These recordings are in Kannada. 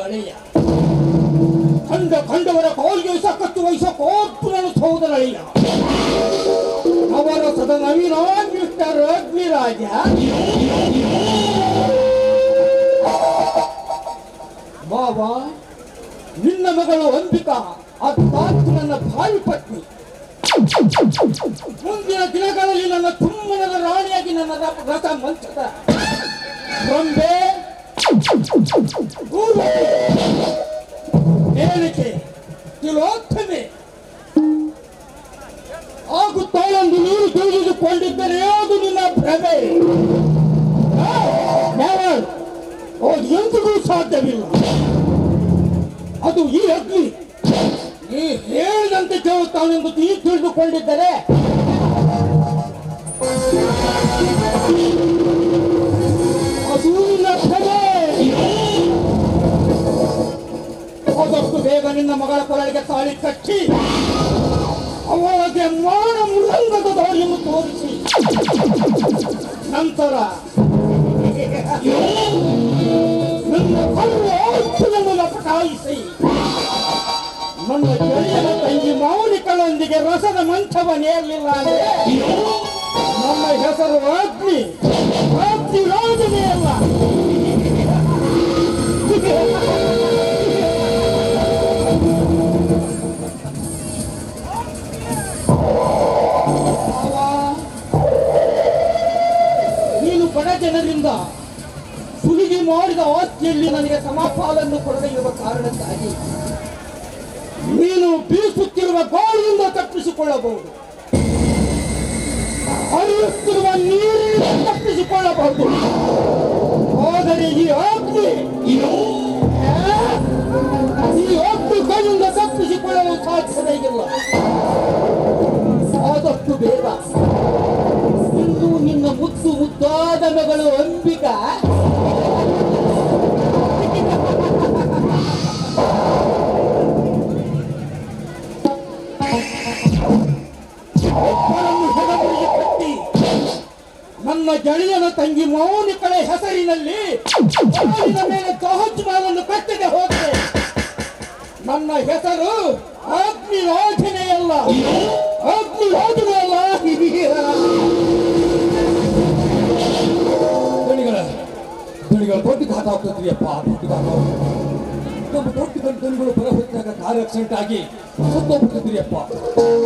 ಅಳಿಯ. ಕಂಡವರ ಕಾಲಿಗೆ ಸಕತ್ತು ವಹಿಸೋ ಕೋರ್ಪು ನನ್ನ ಸಹೋದರ ಅಳಿಯ. ಅವರ ಸದ ನವೀನ ಮಿಸ್ಟರ್ ಅಗ್ನಿರಾಜ. ಬಾಬಾ, ನಿನ್ನ ಮಗಳು ಅಂಬಿಕಾ ಅರ್ಥಾತ್ ನನ್ನ ಭಾವಿ ಪತ್ನಿ ಮುಂದಿನ ದಿನಗಳಲ್ಲಿ ನನ್ನ ತುಮ್ಮನದ ರಾಣಿಯಾಗಿ ನನ್ನ ರಥ ಮಂಚದ ಗೊಂಬೆ ಹೇಳಿಕೆ ತಿಲೋತ್ತಮೆ ಆಗುತ್ತಾಳೆಂದು ನೀರು ತಿಳಿದುಕೊಂಡಿದ್ದರೆ ಅದು ನಿನ್ನ ಭ್ರಮೆ. ಅದು ಎಂದಿಗೂ ಸಾಧ್ಯವಿಲ್ಲ. ಅದು ಈ ಅಗ್ನಿ ನೀ ಹೇಳಿದಂತೆ ಕೇಳುತ್ತಾನೆಂದು ನೀ ತಿಳಿದುಕೊಂಡಿದ್ದರೆ ಅದು ನಿನ್ನ ಭ್ರಮೆ. ಆದಷ್ಟು ಬೇಗ ನಿನ್ನ ಮಗಳ ಕೊರಳಿಗೆ ತಾಳಿ ಕಟ್ಟಿ ಅವಳಿಗೆ ಮಾನ ಮೃದಂಗದ ದಾರಿಯನ್ನು ತೋರಿಸಿ ನಂತರ ನನ್ನ ಕಲ್ಲು ಪಟಾಯಿಸಿ ನನ್ನ ಗೆಳೆಯನ ತಂಗಿ ಮೌಲಿಕಳೊಂದಿಗೆ ರಸದ ಮಂಚವನ್ನೇರಲಿಲ್ಲ ಅಂದ್ರೆ ನನ್ನ ಹೆಸರು ಅಗ್ನಿ ರಾಜನೇ ಅಲ್ಲ. ನೀನು ಬಡ ಜನರಿಂದ ಸುಲಿಗೆ ಮಾಡಿದ ಆಸ್ತಿಯಲ್ಲಿ ನನಗೆ ಸಮಪಾಲನ್ನು ಕೊಡದೇ ಇರುವ ಕಾರಣಕ್ಕಾಗಿ ನೀನು ಬೀಸುತ್ತಿರುವ ಗಾಳಿಯಿಂದ ತಪ್ಪಿಸಿಕೊಳ್ಳಬಹುದು, ಹರಿಯುತ್ತಿರುವ ನೀರಿನಿಂದ ತಪ್ಪಿಸಿಕೊಳ್ಳಬಹುದು. ಆದರೆ ಈ ಅಗ್ನಿ ಕೈಯಿಂದ ತಪ್ಪಿಸಿಕೊಳ್ಳಲು ಸಾಧ್ಯವೇ ಇಲ್ಲ. ಆದಷ್ಟು ಬೇಗ ಇಂದು ನಿನ್ನ ಮುದ್ದಾದ ಮಗಳು ಅಂಬಿಕಾ ನನ್ನ ಗೆಳೆಯನ ತಂಗಿ ಮೌನಿಕಳ ಹೆಸರಿನಲ್ಲಿ ಮೇಲೆ ಜಹಾಜ್ಮಾಲನ್ನು ಕಟ್ಟಿದೆ ಹೋಗಿದೆ. ನನ್ನ ಹೆಸರು ಅಗ್ನಿರಾಜನೇ ಅಲ್ಲ, ಅಗ್ನಿರಾಜನೇ ಅಲ್ಲ. ದಣಿಗಳ ದೊಡ್ಡ ಘಾತ ಆಗ್ತದ್ರಿಯಪ್ಪ, ದೊಡ್ಡ ಘಾತ. ನಮ್ಮ ದೊಡ್ಡ ಗಂಟೆಗಳು ಬರ ಹೊತ್ತಾಗ ಕಾರ್ ಆಕ್ಸಿಡೆಂಟ್ ಆಗಿ ಸತ್ತೋಗ್ಬಿಟ್ಟಿದ್ರಿಯಪ್ಪ.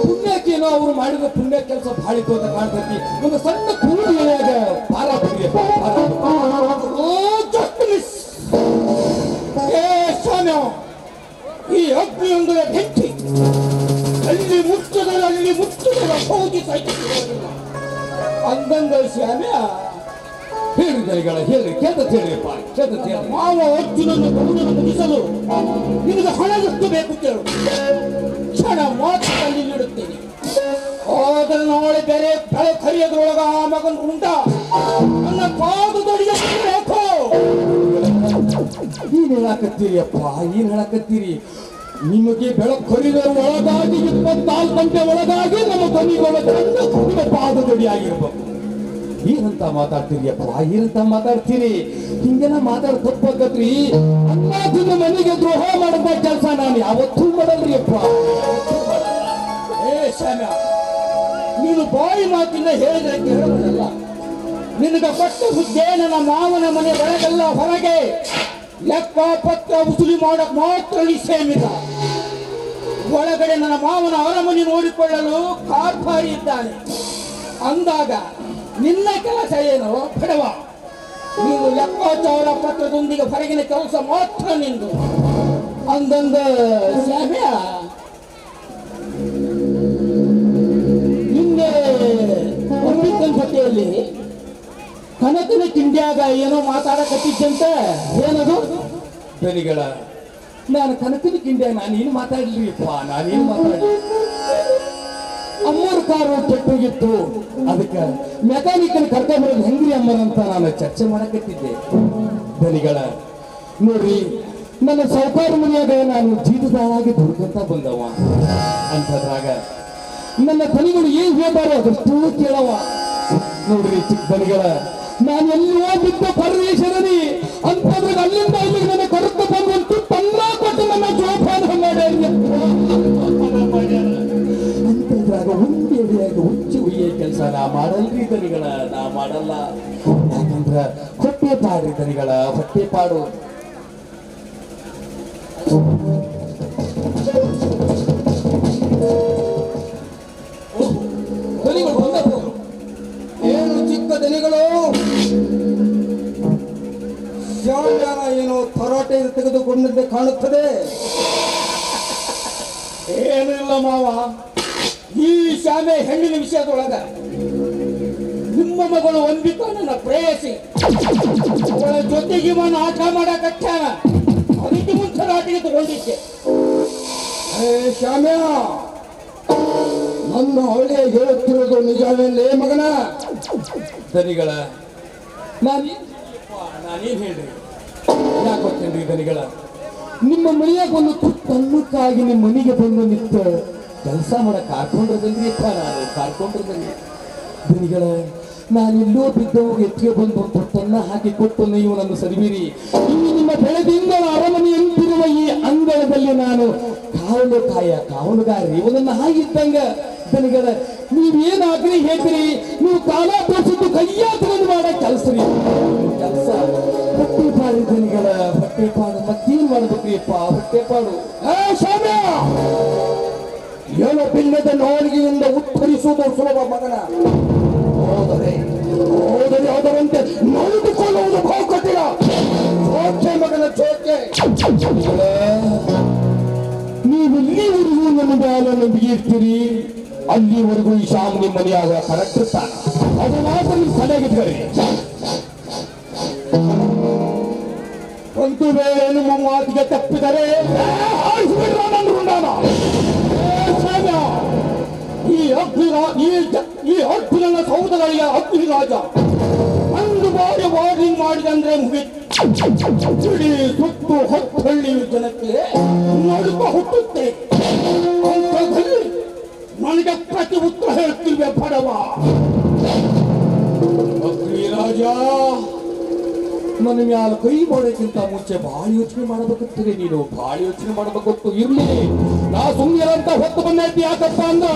ಪುಣ್ಯಕ್ಕೇನೋ ಅವರು ಮಾಡಿದ ಪುಣ್ಯ ಕೆಲಸ ಬಾಳಿತು ಅಂತ ಕಾಣ್ತೈತಿ. ಒಂದು ಸಣ್ಣ ಕೂಡಿಯಾಗ ಭಾರ ಬಿಡ್ರಿಯಪ್ಪ. ಈ ಅಗ್ನಿಯೊಂದರ ಬೆಂಕಿ ಅಲ್ಲಿ ಮುಚ್ಚದ ಹೋಗಿ ಸಾಯ್ತಿಲ್ಲ ಅಂದಂಗ ಶ್ಯಾಮ್ಯ. ಹೇಳಿ ದನಿಗಳ ಹೇಳಿ, ಕೇಳ್ತ ಹೇಳಿಯಪ್ಪ, ಕೇಳ್ತ ಹೇಳಿ. ಮಾವ ಅರ್ಜುನನ್ನು ಬಹುದನ್ನು ಮುಗಿಸಲು ನಿನಗೆ ಹಣ ಎಷ್ಟು ಬೇಕು ಕೇಳು, ಕ್ಷಣ ಮಾತ್ರದಲ್ಲಿ ನೀಡುತ್ತೇನೆ. ಆದರೆ ನಾಳೆ ಬೇರೆ ಬೆಳೆ ಕರಿಯದ್ರೊಳಗ ಆ ಮಗನ ಉಂಟ ನನ್ನ ಪಾದದೊಡಿಗೆ ಬೇಕು. ಏನ್ ಹೇಳಕತ್ತೀರಿಯಪ್ಪ, ಏನ್ ಹೇಳಕತ್ತೀರಿ? ನಿಮಗೆ ಬೆಳಕು ಕರಿದರ ಒಳಗಾಗಿ 24 ಗಂಟೆ ಒಳಗಾಗಿ ನಮ್ಮ ಕೊನೆಗೊಳ ನಿಮ್ಮ ಪಾದದೊಡಿ ಆಗಿರ್ಬೇಕು. ಏನಂತ ಮಾತಾಡ್ತೀರಿಯಪ್ಪ, ಏನಂತ ಮಾತಾಡ್ತೀರಿ? ಹಿಂಗೆಲ್ಲ ಮಾತಾಡ ತಪ್ಪಾಗತ್ರಿ. ಅನ್ನಾದಿನ ಮನೆಗೆ ದ್ರೋಹ ಮಾಡದ ಕೆಲಸ ನಾನು ಯಾವತ್ತೂ ಮಾಡಲ್ರಿಯಪ್ಪ. ಶ್ಯಾಮ್ಯ, ನೀನು ಬಾಯಿ ಮಾತಿಂದ ಹೇಳಿದ್ರೆ ಕೇಳೋದಲ್ಲ. ನಿನಗ ಕೊಟ್ಟ ಹುದ್ದೆ ನನ್ನ ಮಾವನ ಮನೆ ಒಳಗೆಲ್ಲ ಹೊರಗೆ ಲೆಕ್ಕ ಪತ್ರ ವಸೂಲಿ ಮಾಡಕ್ ಮಾತ್ರ ಸೀಮಿತ. ಒಳಗಡೆ ನನ್ನ ಮಾವನ ಅರಮನೆ ನೋಡಿಕೊಳ್ಳಲು ಕಾರ್ಭಾರಿ ಇದ್ದಾನೆ. ಅಂದಾಗ ನಿನ್ನ ಕೆಲಸ ಏನು ಬಿಡವ? ನೀನು ಲೆಕ್ಕಾಚಾರ ಪತ್ರದೊಂದಿಗೆ ಹೊರಗಿನ ಕೆಲಸ ಮಾತ್ರ ನಿಂದು. ಅಂದಂದ ಶ್ಯಾಮ್ಯ, ನಿನ್ನೆ ಅಮೃತನ ಜೊತೆಯಲ್ಲಿ ಕನಕನ ಕಿಂಡ್ಯಾಗ ಏನೋ ಮಾತಾಡಕತ್ತಿದ್ದಂತ. ಏನದು? ಬೆನಿಗಳ ನಾನು ಕನಕನ ಕಿಂಡ್ಯಾಗ ನಾನೇನು ಮಾತಾಡ್ಲಿಪ್ಪ, ನಾನೇನು ಮಾತಾಡಲಿ. ಅಮ್ಮರ ಕಾರು ಕೆಟ್ಟೋಗಿತ್ತು, ಅದಕ್ಕೆ ಮೆಕ್ಯಾನಿಕಲ್ ಕರ್ಕೊಂಡ್ಬರೋದು ಹೆಂಗ್ರಿ ಅಮ್ಮರಂತ ನಾನು ಚರ್ಚೆ ಮಾಡಕತ್ತಿದ್ದೆ. ಬೆನಿಗಳ ನೋಡ್ರಿ, ನನ್ನ ಸೌಕಾರ ಮನೆಯಾಗ ನಾನು ಜೀತದಾಗಿ ದುಡ್ಕೊಂತ ಬಂದವ. ಅಂತದ್ರಾಗ ನನ್ನ ದನಿಗಳು ಏನ್ ಹೇಳ್ತಾರೋ ಅದಷ್ಟು ಕೇಳವ. ನೋಡ್ರಿ ಚಿಕ್ಕ ದನಿಗಳ, ನಾನು ಎಲ್ಲೋ ಬಿದ್ದ ಪರದೇಶದಲ್ಲಿ ಅಂತದ್ರಾಗ ಅಲ್ಲಿಂದ ಇಲ್ಲಿಗೆ ನನ್ನ ಕರೆದು ಬಂದು ನನ್ನ ಜೋಪಾನ ಅಂತದ್ರಾಗ ಒಂದೇಡಿಯಾಗಿ ಹುಚ್ಚಿ ಹುಯ್ಯೇ ಕೆಲಸ ನಾ ಮಾಡಲ್ರಿ ದನಿಗಳ, ನಾ ಮಾಡಲ್ಲ. ಯಾಕಂದ್ರ ಹೊಟ್ಟೆ ಪಾಡ್ರಿ ದನಿಗಳ, ಹೊಟ್ಟೆ ಪಾಡು. ದನಿಗಳು ಬಂದವು. ಏನು ಚಿಕ್ಕ ದನಿಗಳು, ಶಾಮ್ಯಾನ ಏನೋ ತರಾಟೆ ತೆಗೆದುಕೊಂಡಂತೆ ಕಾಣುತ್ತದೆ. ಏನಿಲ್ಲ ಮಾವ, ಈ ಶಾಮೆ ಹೆಣ್ಣಿನ ವಿಷಯದೊಳಗ ನಿಮ್ಮ ಮಗಳು ಒಂದಿತ್ತು ನನ್ನ ಪ್ರೇಯಸಿ, ಅವಳ ಜೊತೆಗೆ ಇವನು ಆಟ ಮಾಡಕತ್ತಾನ. ಅದಕ್ಕೆ ಮುಂಚೆ ಆಟಿಗೆ ತಗೊಂಡಿದ್ದೆ. ಶಾಮ್ಯ, ನನ್ನ ಅವಳೇ ಹೇಳುತ್ತಿರೋದು ನಿಜವೇನೇ ಮಗನ? ದನಿಗಳ ನಾನೇನ್ ಹೇಳ್ರಿ, ಯಾಕೆ ಗೊತ್ತೇನ್ರಿ ದನಿಗಳ, ನಿಮ್ಮ ಮನೆಯಾಗ ಒಂದು ತನ್ನಕ್ಕಾಗಿ ನಿಮ್ಮ ಮನೆಗೆ ಬಂದು ನಿಂತು ಕೆಲಸ ಮಾಡಕ್ ಕಾರ್ಕೊಂಡ್ರದಲ್ರಿಪ್ಪ, ನಾನು ಕಾರ್ಕೊಂಡ್ರದಲ್ಲಿ. ದನಿಗಳ, ನಾನೆಲ್ಲೋ ಬಿದ್ದವು ಎತ್ತಿಗೆ ಬಂದು ತೊಟ್ಟನ್ನ ಹಾಕಿ ಕೊಟ್ಟು ನೀವು ನನ್ನ ಸರಿಬಿರಿ. ಇನ್ನು ನಿಮ್ಮ ಬೆಳೆದಿಂದ ಅರಮನೆಯಂತಿರುವ ಈ ಅಂಗಳದಲ್ಲಿ ನಾನು ಕಾವಲುಗಾರಿ ಇವನನ್ನ ಹಾಗಿದ್ದಂಗ. ದನಿಗಳ, ನೀವೇನಾಗ್ರಿ ಹೇಳ್ತೀರಿ, ನೀವು ಕಾಲ ತೋರಿಸಿದ್ದು ಕೈಯಾತ್ರವನ್ನು ಮಾಡ ಕೆಲಸ ರೀ, ಕೆಲಸ. ಹೊಟ್ಟೆ ಪಾಡು ದನಿಗಳ, ಹೊಟ್ಟೆ ಪಾಡು. ಮತ್ತೇನ್ ಮಾಡ್ಬೇಕ್ರಿಯಪ್ಪ, ಹೊಟ್ಟೆ ಪಾಡು. ಶಾಮ್ಯ, ಏನೋ ಪಿಲ್ಲದ ನಾಲಿಗೆಯಿಂದ ಉತ್ತರಿಸುವುದು ಸುಲಭ ಮಗನ. ಹೋದರೆ ಅದರಂತೆ ನಡೆದುಕೊಳ್ಳುವುದು ಬಹು ಕಠಿಣ. ಚೋಕೆ ಮಗನ ಚೋಕೆ. ನೀವು ಇಲ್ಲಿವರೆಗೂ ನನ್ನ ಮೇಲೆ ನಂಬಿರ್ತೀರಿ, ಅಲ್ಲಿವರೆಗೂ ಈ ಶಾಮ್ ನಿಮ್ಮ ಮನೆಯಾಗ ಕರೆಕ್ಟ್ ಇರ್ತಾನ. ಅದು ಮಾತ್ರ ನೀವು ಕಡೆಗಿದ್ದಾರೆ. ಒಂದು ವೇಳೆ ನಿಮ್ಮ ಮಾತಿಗೆ ತಪ್ಪಿದರೆ ಈ ಅರ್ಜುನನ ಸೌದಗಳಿಗೆ ಅಗ್ನಿರಾಜ ಒಂದು ಬಾರಿ ವಾರ್ನಿಂಗ್ ಮಾಡಿದಂದ್ರೆ ಮುಗಿಡಿ ಸುತ್ತು 10 ಹಳ್ಳಿ ಜನಕ್ಕೆ ನಡುಕ ಹುಟ್ಟುತ್ತೆ. ಅಂಥದ್ರಲ್ಲಿ ನನಗೆ ಪ್ರತಿ ಉತ್ತರ ಹೇಳ್ತಿಲ್ವೇ ಬಡವ? ಅಗ್ನಿರಾಜ, ನನ್ನ ಮ್ಯಾಲ ಕೈ ಮಾಡೋಕ್ಕಿಂತ ಮುಂಚೆ ಭಾಳ ಯೋಚನೆ ಮಾಡಬೇಕಿರ್ತದೆ. ನೀನು ಭಾಳ ಯೋಚನೆ ಮಾಡಬೇಕಿತ್ತು. ಇರ್ಲಿ, ನಾ ಸುಮ್ಮನೆ ಅಂತ ಹೊತ್ತು ಬಂದೈತಿ. ಯಾಕಪ್ಪ ಅಂದ್ರ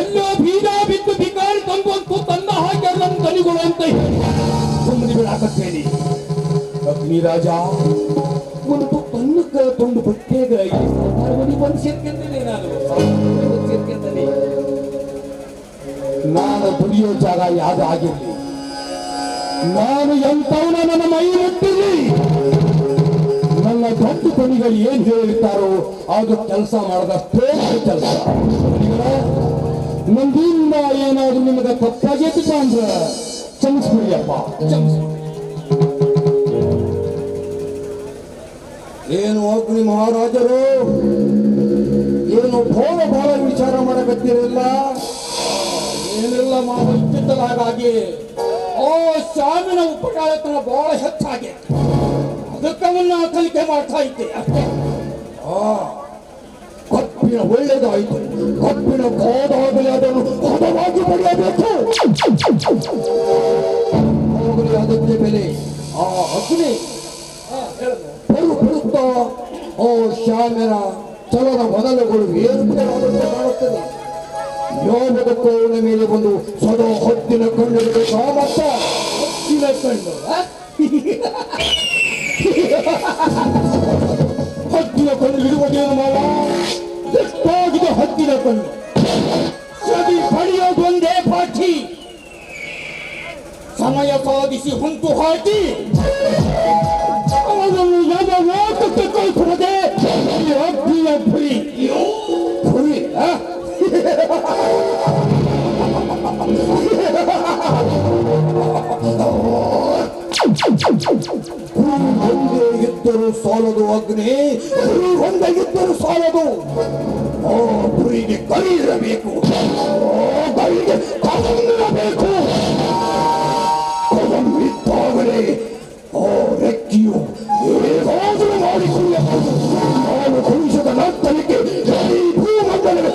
ಎಲ್ಲೋ ಬೀಜ ಬಿದ್ದು ಬಿಗಾಳಿ ತಂದು ತನ್ನ ಹಾಕಿ ನನ್ನ ತನಿಗಳು ಅಂತ ಹೇಳಿ ಸುಮ್ಮನೆ ಬಿಡಾಕತ್ತೇನಿ. ಅಗ್ನಿರಾಜ, ಒಂದು ತನ್ನಕ್ಕ ತೊಂದು ಬಟ್ಟೆಗ ಮನೆ ಬಂದು ಸೇರ್ಕೊಂಡೇನೆ. ನಾನು ದುಡಿಯೋ ಜಾಗ ಯಾವ್ದು ಆಗಿರ್ಲಿ, ನಾನು ಎಂತವನ ನನ್ನ ಮೈ ಮುಟ್ಟಿರಿ, ನನ್ನ ದೊಡ್ಡ ಪಣಿಗಳು ಏನ್ ಹೇಳಿರ್ತಾರೋ ಅದು ಕೆಲಸ ಮಾಡದಷ್ಟೇ ಕೆಲಸ. ನಂದಿಂದ ಏನಾದ್ರು ನಿಮಗೆ ತಪ್ಪಾಗೈತಿಪ್ಪ ಅಂದ್ರೆ ಕ್ಷಮಿಸ್ಬಿಡಿಯಪ್ಪ, ಕ್ಷಮಿಸ್ಬಿಡಿ. ಏನು ಅಗ್ನಿ ಮಹಾರಾಜರು, ಏನು ಬಹಳ ವಿಚಾರ ಮಾಡಕತ್ತಿರಲಿಲ್ಲ? ಏನಿಲ್ಲ ಮಾವ, ಇತ್ತಿತ್ತಲ್ಲ. ಹಾಗಾಗಿ ಶಾಮಿನ ಉಪಟಾಳತನ ಬಹಳ ಹೆಚ್ಚಾಗಿ ಅದಕ್ಕವನ್ನ ಕಲಿಕೆ ಮಾಡ್ತಾ ಇದ್ದೆ ಅಷ್ಟೇ. ಕಪ್ಪಿನ ಒಳ್ಳೆದಾಯಿತು, ಕಪ್ಪಿನ ಗೋದಾಗಲಿ ಅದನ್ನು ಹದವಾಗಿ ಪಡೆಯಬೇಕು. ಹೋಗಲಿ ಅದಕ್ಕೆ ಬೆಲೆ. ಆ ಅಗ್ನಿ ಬರುತ್ತಾ ಶಾಮಿನ ಚಲನ ಮೊದಲುಗಳು ಏರುಪೇರಾದಂತೆ ಕಾಣುತ್ತದೆ. ಯೋಗದಕ್ಕವನ ಮೇಲೆ ಬಂದು ಸದಾ ಹೊತ್ತಿನ ಕಣ್ಣಿರಬೇಕು. ಮತ್ತ ಹೊತ್ತಿನ ಕಣ್ಣು, ಹತ್ತಿನ ಕಣ್ಣು ಇಡುವುದೇನು ಮಾವ? ಎಷ್ಟಾಗಿದೆ ಹತ್ತಿನ ಕಣ್ಣು. ಸದಿ ಪಡೆಯೋದು ಒಂದೇ ಪಾಠಿ, ಸಮಯ ಸಾಧಿಸಿ ಹೊಂಟು ಹಾಕಿ ಅವನನ್ನು ಯಾವತ್ತಕ್ಕೆ ಕಳಿಸುವುದೇ ಈ ಅಗ್ನಿಯ ಗುರಿ. ಗುರಿ ಒಂದೇ ಇದ್ದರೂ ಸಾಲದು ಅಗ್ನಿ, ಒಂದೇ ಇದ್ದರೂ ಸಾಲದು. ಗುರಿಗೆ ಕೈ ಇರಬೇಕು, ಕೈಗೆ ಕಣ್ಣಿರಬೇಕು. ಕಣ್ಣಿದ್ದಾಗಲೇ ವ್ಯಕ್ತಿಯು ಹೇಗಾದರೂ ಮಾಡಿಕೊಳ್ಳಬಹುದು. ನಾನು ಭವಿಷ್ಯದ ನರ್ತನಿಗೆ ಈ ಭೂಮಂಡಲವೇ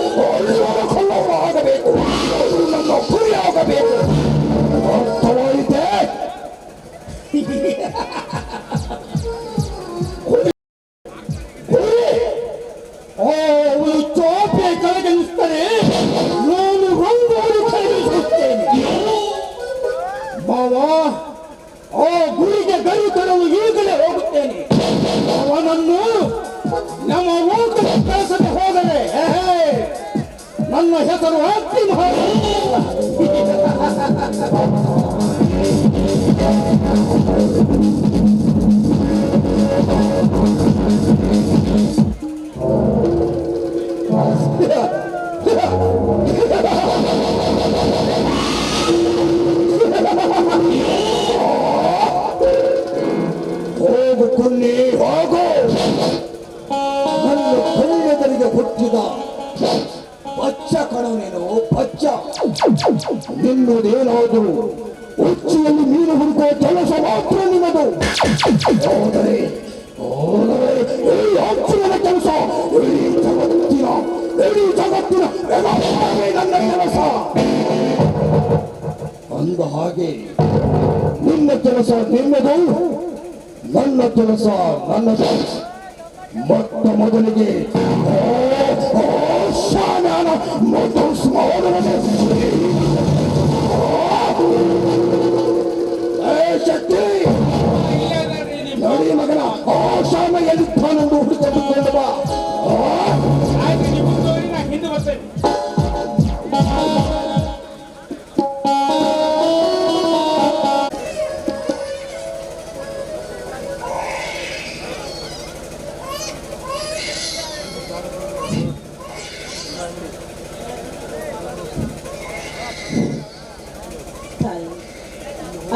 ಕೊಳ್ಳವರು ಆಗಬೇಕು, ಅದು ನನ್ನ ಗುರಿ ಆಗಬೇಕು. ಅರ್ಥವಾಯಿತೆ? ಗುರಿ ಅಗ್ನಿ ಹೋಗು ಕೊಲ್ಲಿ ಹೋಗು. ನನ್ನ ಕಣ್ಣೆದರಿಗೆ ಹುಟ್ಟಿದ ಬಚ್ಚ ಕಣೋ ನೀನು, ಬಚ್ಚ. ನಿನ್ನದೇನಾದರೂ ಉಚ್ಚಿಯಲ್ಲಿ ಮೀನು ಹುಡುಕುವ ಕೆಲಸ ಮಾತ್ರ ನಿನ್ನದು. ಹೋದರೆ ಹೆಚ್ಚಿನ ಕೆಲಸ ಇಡೀ ಜಗತ್ತಿನ ನನ್ನ ಕೆಲಸ. ಅಂದ ಹಾಗೆ ನಿನ್ನ ಕೆಲಸ ನಿನ್ನದು, ನನ್ನ ಕೆಲಸ ನನ್ನದು. ಮೊಟ್ಟ ಮೊದಲಿಗೆ ಶಾಮ್ಯಾನ ಮತ್ತು ಶಕ್ತಿ ನೋಡಿ ಮಗನ, ಶಾಮ ಎಲ್ಲಿದ್ದಾನೆಂದು ಹುಡುಕಿಕೊಂಡು ಬಾ. ಹಿಂದೆ ಬರ್ತೇನೆ.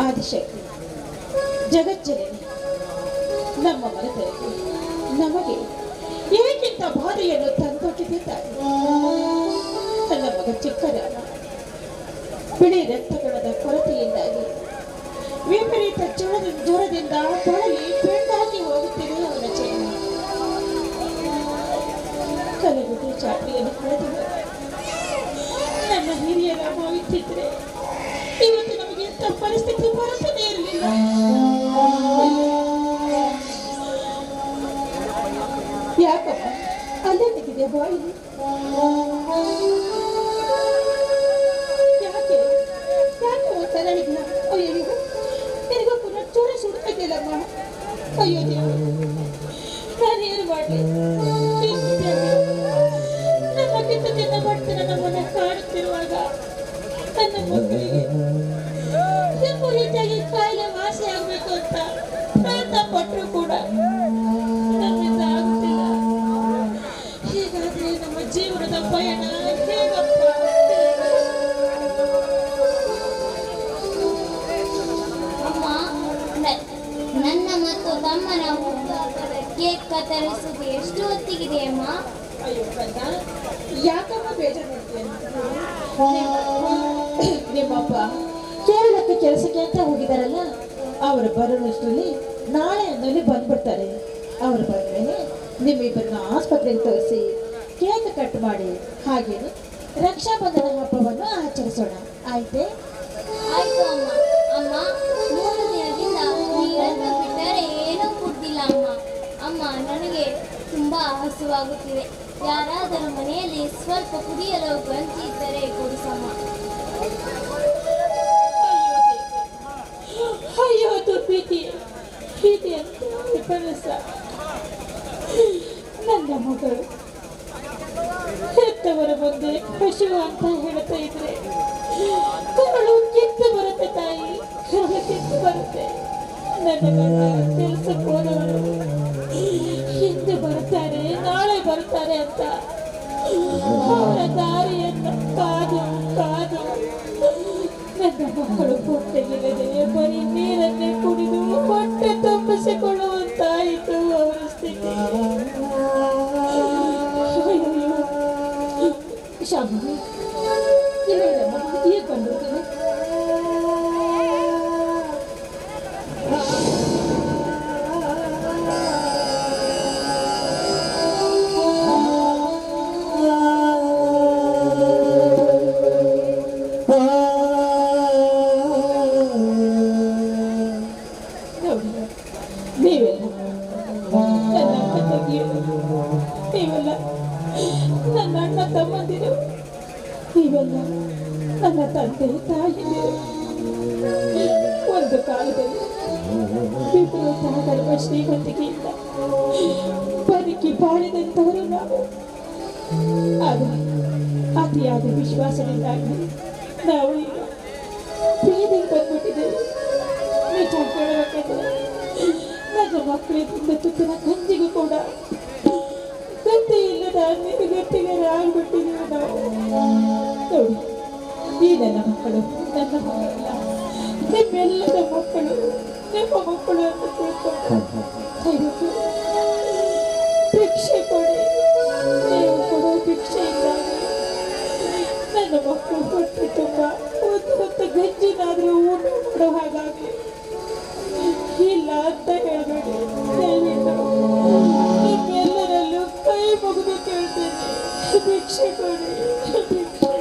ಆದಿಶಕ್ತಿ ಜಗಜ್ಜನನಿ, ನಮ್ಮ ಮನದಲ್ಲಿ ನಮಗೆ ಏಕಿಂತ ಬಾಧೆಯನ್ನು ತಂದೊಡ್ಡಿದ್ದಾರೆ. ನನ್ನ ಮಗ ಚಿಕ್ಕರಾಮ ಬಿಳಿ ರಕ್ತಗಣದ ಕೊರತೆಯಿಂದಾಗಿ ವಿಪರೀತ ಜ್ವರದಿಂದ ಬಳಲಿ ಬೆಂಡಾಗಿ ಹೋಗುತ್ತಿದೆ ಅವನ ಜೀವನ. ಕಲಗುಡಿ ಚಾಟಿಯನ್ನು ಕಳೆದು ನನ್ನ ಹಿರಿಯ ರಾಮ ಇದ್ದಿದ್ರೆ ಇವತ್ತು ನಮಗೆ ಎಂತ ಪರಿಸ್ಥಿತಿ ಬರುತ್ತದೇ ಇರಲಿಲ್ಲ. ಯಾಕಮ್ಮ ಅಲ್ಲೇ ತೆಗಿದೆ ಬಾಯಿ? ಯಾಕೆ ಯಾಕೆ ಒಂಥರ ಇಲ್ಲ? ಅಯ್ಯೋ ನಿನಗೂ ಪುನಃ ಚೂರ ಸುಡ್ತಿದ್ದಿಲ್ಲಮ್ಮ. ಅಯ್ಯೋ ದೇವರು, ನಾನೇನು ಮಾಡಲಿ? ನಮ್ಮ ಕಿತ್ತ ತಿನ್ನ ಬಡ್ತನ ನಮ್ಮನ್ನ ಕಾಡುತ್ತಿರುವಾಗ ನನ್ನ ಮಕ್ಕಳಿಗೆ ಯಾವ ರೀತಿಯಾಗಿ ಕಾಯಿಲೆ ವಾಸಿ ಆಗ್ಬೇಕು ಅಂತ ಪ್ರಯತ್ನ ಪಟ್ಟರು ಕೂಡ ನಮ್ಮಿಂದ ಆಗ್ತಿಲ್ಲ. ಹೀಗಾದ್ರೆ ನಮ್ಮ ಜೀವನದ ಪಯಣ ಹೇಗಪ್ಪ? ಅಮ್ಮ, ನನ್ನ ಮತ್ತು ತಮ್ಮನ ಹುಟ್ಟುಹಬ್ಬದ ಕೇಕ್ ಕತ್ತರಿಸುವುದು ಎಷ್ಟು ಹೊತ್ತಿಗಿದೆ ಅಮ್ಮ? ಅಯ್ಯೋ ಕಂದ, ಯಾಕಮ್ಮ ಬೇಜಾರು ಮಾಡ್ತೀಯ? ನಿಮ್ಮಪ್ಪ ಕೇರಳಕ್ಕೆ ಕೆಲಸಕ್ಕೆ ಅಂತ ಹೋಗಿದಾರಲ್ಲ, ಅವರು ಬರೋಷ್ಟರಲ್ಲಿ ನಾಳೆ ಅನ್ನೋಲ್ಲಿ ಬಂದ್ಬಿಡ್ತಾರೆ. ಅವರು ಬಂದ್ಮೇಲೆ ನಿಮ್ಮಿಬ್ಬರನ್ನ ಆಸ್ಪತ್ರೆಗೆ ತೋರಿಸಿ ಕೇಕ್ ಕಟ್ ಮಾಡಿ ಹಾಗೇನೆ ರಕ್ಷಾಬಂಧನ ಹಬ್ಬವನ್ನು ಆಚರಿಸೋಣ, ಆಯ್ತೆ? ಆಯ್ತು ಅಮ್ಮ. ಅಮ್ಮ, 3 ದಿನದಿಂದ ನೀರನ್ನು ಬಿಟ್ಟರೆ ಏನೂ ಕುಡ್ದಿಲ್ಲ ಅಮ್ಮ. ಅಮ್ಮ, ನನಗೆ ತುಂಬಾ ಹಸುವಾಗುತ್ತಿದೆ. ಯಾರಾದರೂ ಮನೆಯಲ್ಲಿ ಸ್ವಲ್ಪ ಕುಡಿಯಲು ಗಂಜಿ ಇದ್ದರೆ ಕೊಡಿಸಮ್ಮ. ಅಯ್ಯೋ ದುರ್ಭೀತಿ, ಭೀತಿ ಅಂತ ವಿಪರ್ಯಾಸ. ನನ್ನ ಮಗಳು ಹೆತ್ತವರ ಮುಂದೆ ಪಶು ಅಂತ ಹೇಳ್ತಾ ಇದ್ರೆ ಕರಳು ಕಿತ್ತು ಬರುತ್ತೆ ತಾಯಿ, ಕರಳು ಕಿತ್ತು ಬರುತ್ತೆ. ನನ್ನ ಗಂಡ ಕೆಲಸಕ್ಕೆ ಹೋದವರು ಹಿಂದೆ ಬರ್ತಾರೆ, ನಾಳೆ ಬರ್ತಾರೆ ಅಂತ ಅವರ ದಾರಿಯನ್ನು ಕಾದು ಕಾದು ನನ್ನ ಮಕ್ಕಳು ಹೊಟ್ಟೆಗಿಲ್ಲದೆ ಬರೀ ನೀರನ್ನೇ ಕುಡಿದು ಹೊಟ್ಟೆ ತುಂಬಿಸಿಕೊಳ್ಳುವಂತಾಯಿತು ಅವರ ಸ್ಥಿತಿ. ಶಾಮಿ, ಇಲ್ಲ ಇಲ್ಲಮ್ಮ, ಈಗ ಬಂದಿರ್ತೀನಿ. ನೀವೆಲ್ಲ ನನ್ನ ಅಕ್ಕ ತಂಗಿಯರು, ನೀವೆಲ್ಲ ನನ್ನ ಅಣ್ಣ ತಮ್ಮಂದಿರು, ನೀವೆಲ್ಲ ನನ್ನ ತಂದೆ ತಾಯಿಯರು. ಒಂದು ಕಾಲದಲ್ಲಿ ವಿಪರೀತ ಶ್ರೀಮಂತಿಕೆಯಿಂದ ಬದುಕಿ ಬಾಳಿದಂಥವರು ನಾವು. ಆದರೆ ಅತಿಯಾದ ವಿಶ್ವಾಸದಿಂದಾಗಿ ನಾವು ಈಗ ಬೀದಿಗೆ ಬಂದ್ಬಿಟ್ಟಿದ್ದೇವೆ. ನಿಜ ಹೇಳಬೇಕಂದ್ರೆ ನನ್ನ ಮಕ್ಕಳಿಂದ ತುತ್ತಿನ ಗಂಜಿಗೂ ಕೂಡ ಗತಿ ಇಲ್ಲದ ನಿರ್ಗತಿಗರಾಗ್ಬಿಟ್ಟಿದ್ದೀವಿ ನಾವು. ನೋಡಿ, ಈ ನನ್ನ ಮಕ್ಕಳು ನನ್ನ ಮಕ್ಕಳಲ್ಲ, ನಿಮ್ಮೆಲ್ಲರ ಮಕ್ಕಳು ನಿಮ್ಮ ಮಕ್ಕಳು ಅಂತ ತಿಳ್ಕೊಂಡು ದಯವಿಟ್ಟು ಭಿಕ್ಷೆ ಕೊಡಿ. ನೀವು ಕೊಡೋ ಭಿಕ್ಷೆಯಿಂದಾಗಿ ನನ್ನ ಮಕ್ಕಳು ಹೊಟ್ಟೆ ತುಂಬ ಒಂದು ಹೊತ್ತು ಗಂಜಿನಾದ್ರೂ ಊಟ ಮಾಡೋ ಹಾಗಾಗಿ ಇಲ್ಲ ಅಂತ ಹೇಳ್ಬೇಡಿ. ದಯವಿಟ್ಟು ನಿಮ್ಮೆಲ್ಲರಲ್ಲೂ ಕೈ ಮುಗಿದು ಕೇಳ್ತೇನೆ, ಭಿಕ್ಷೆ ಕೊಡಿ, ಭಿಕ್ಷೆ.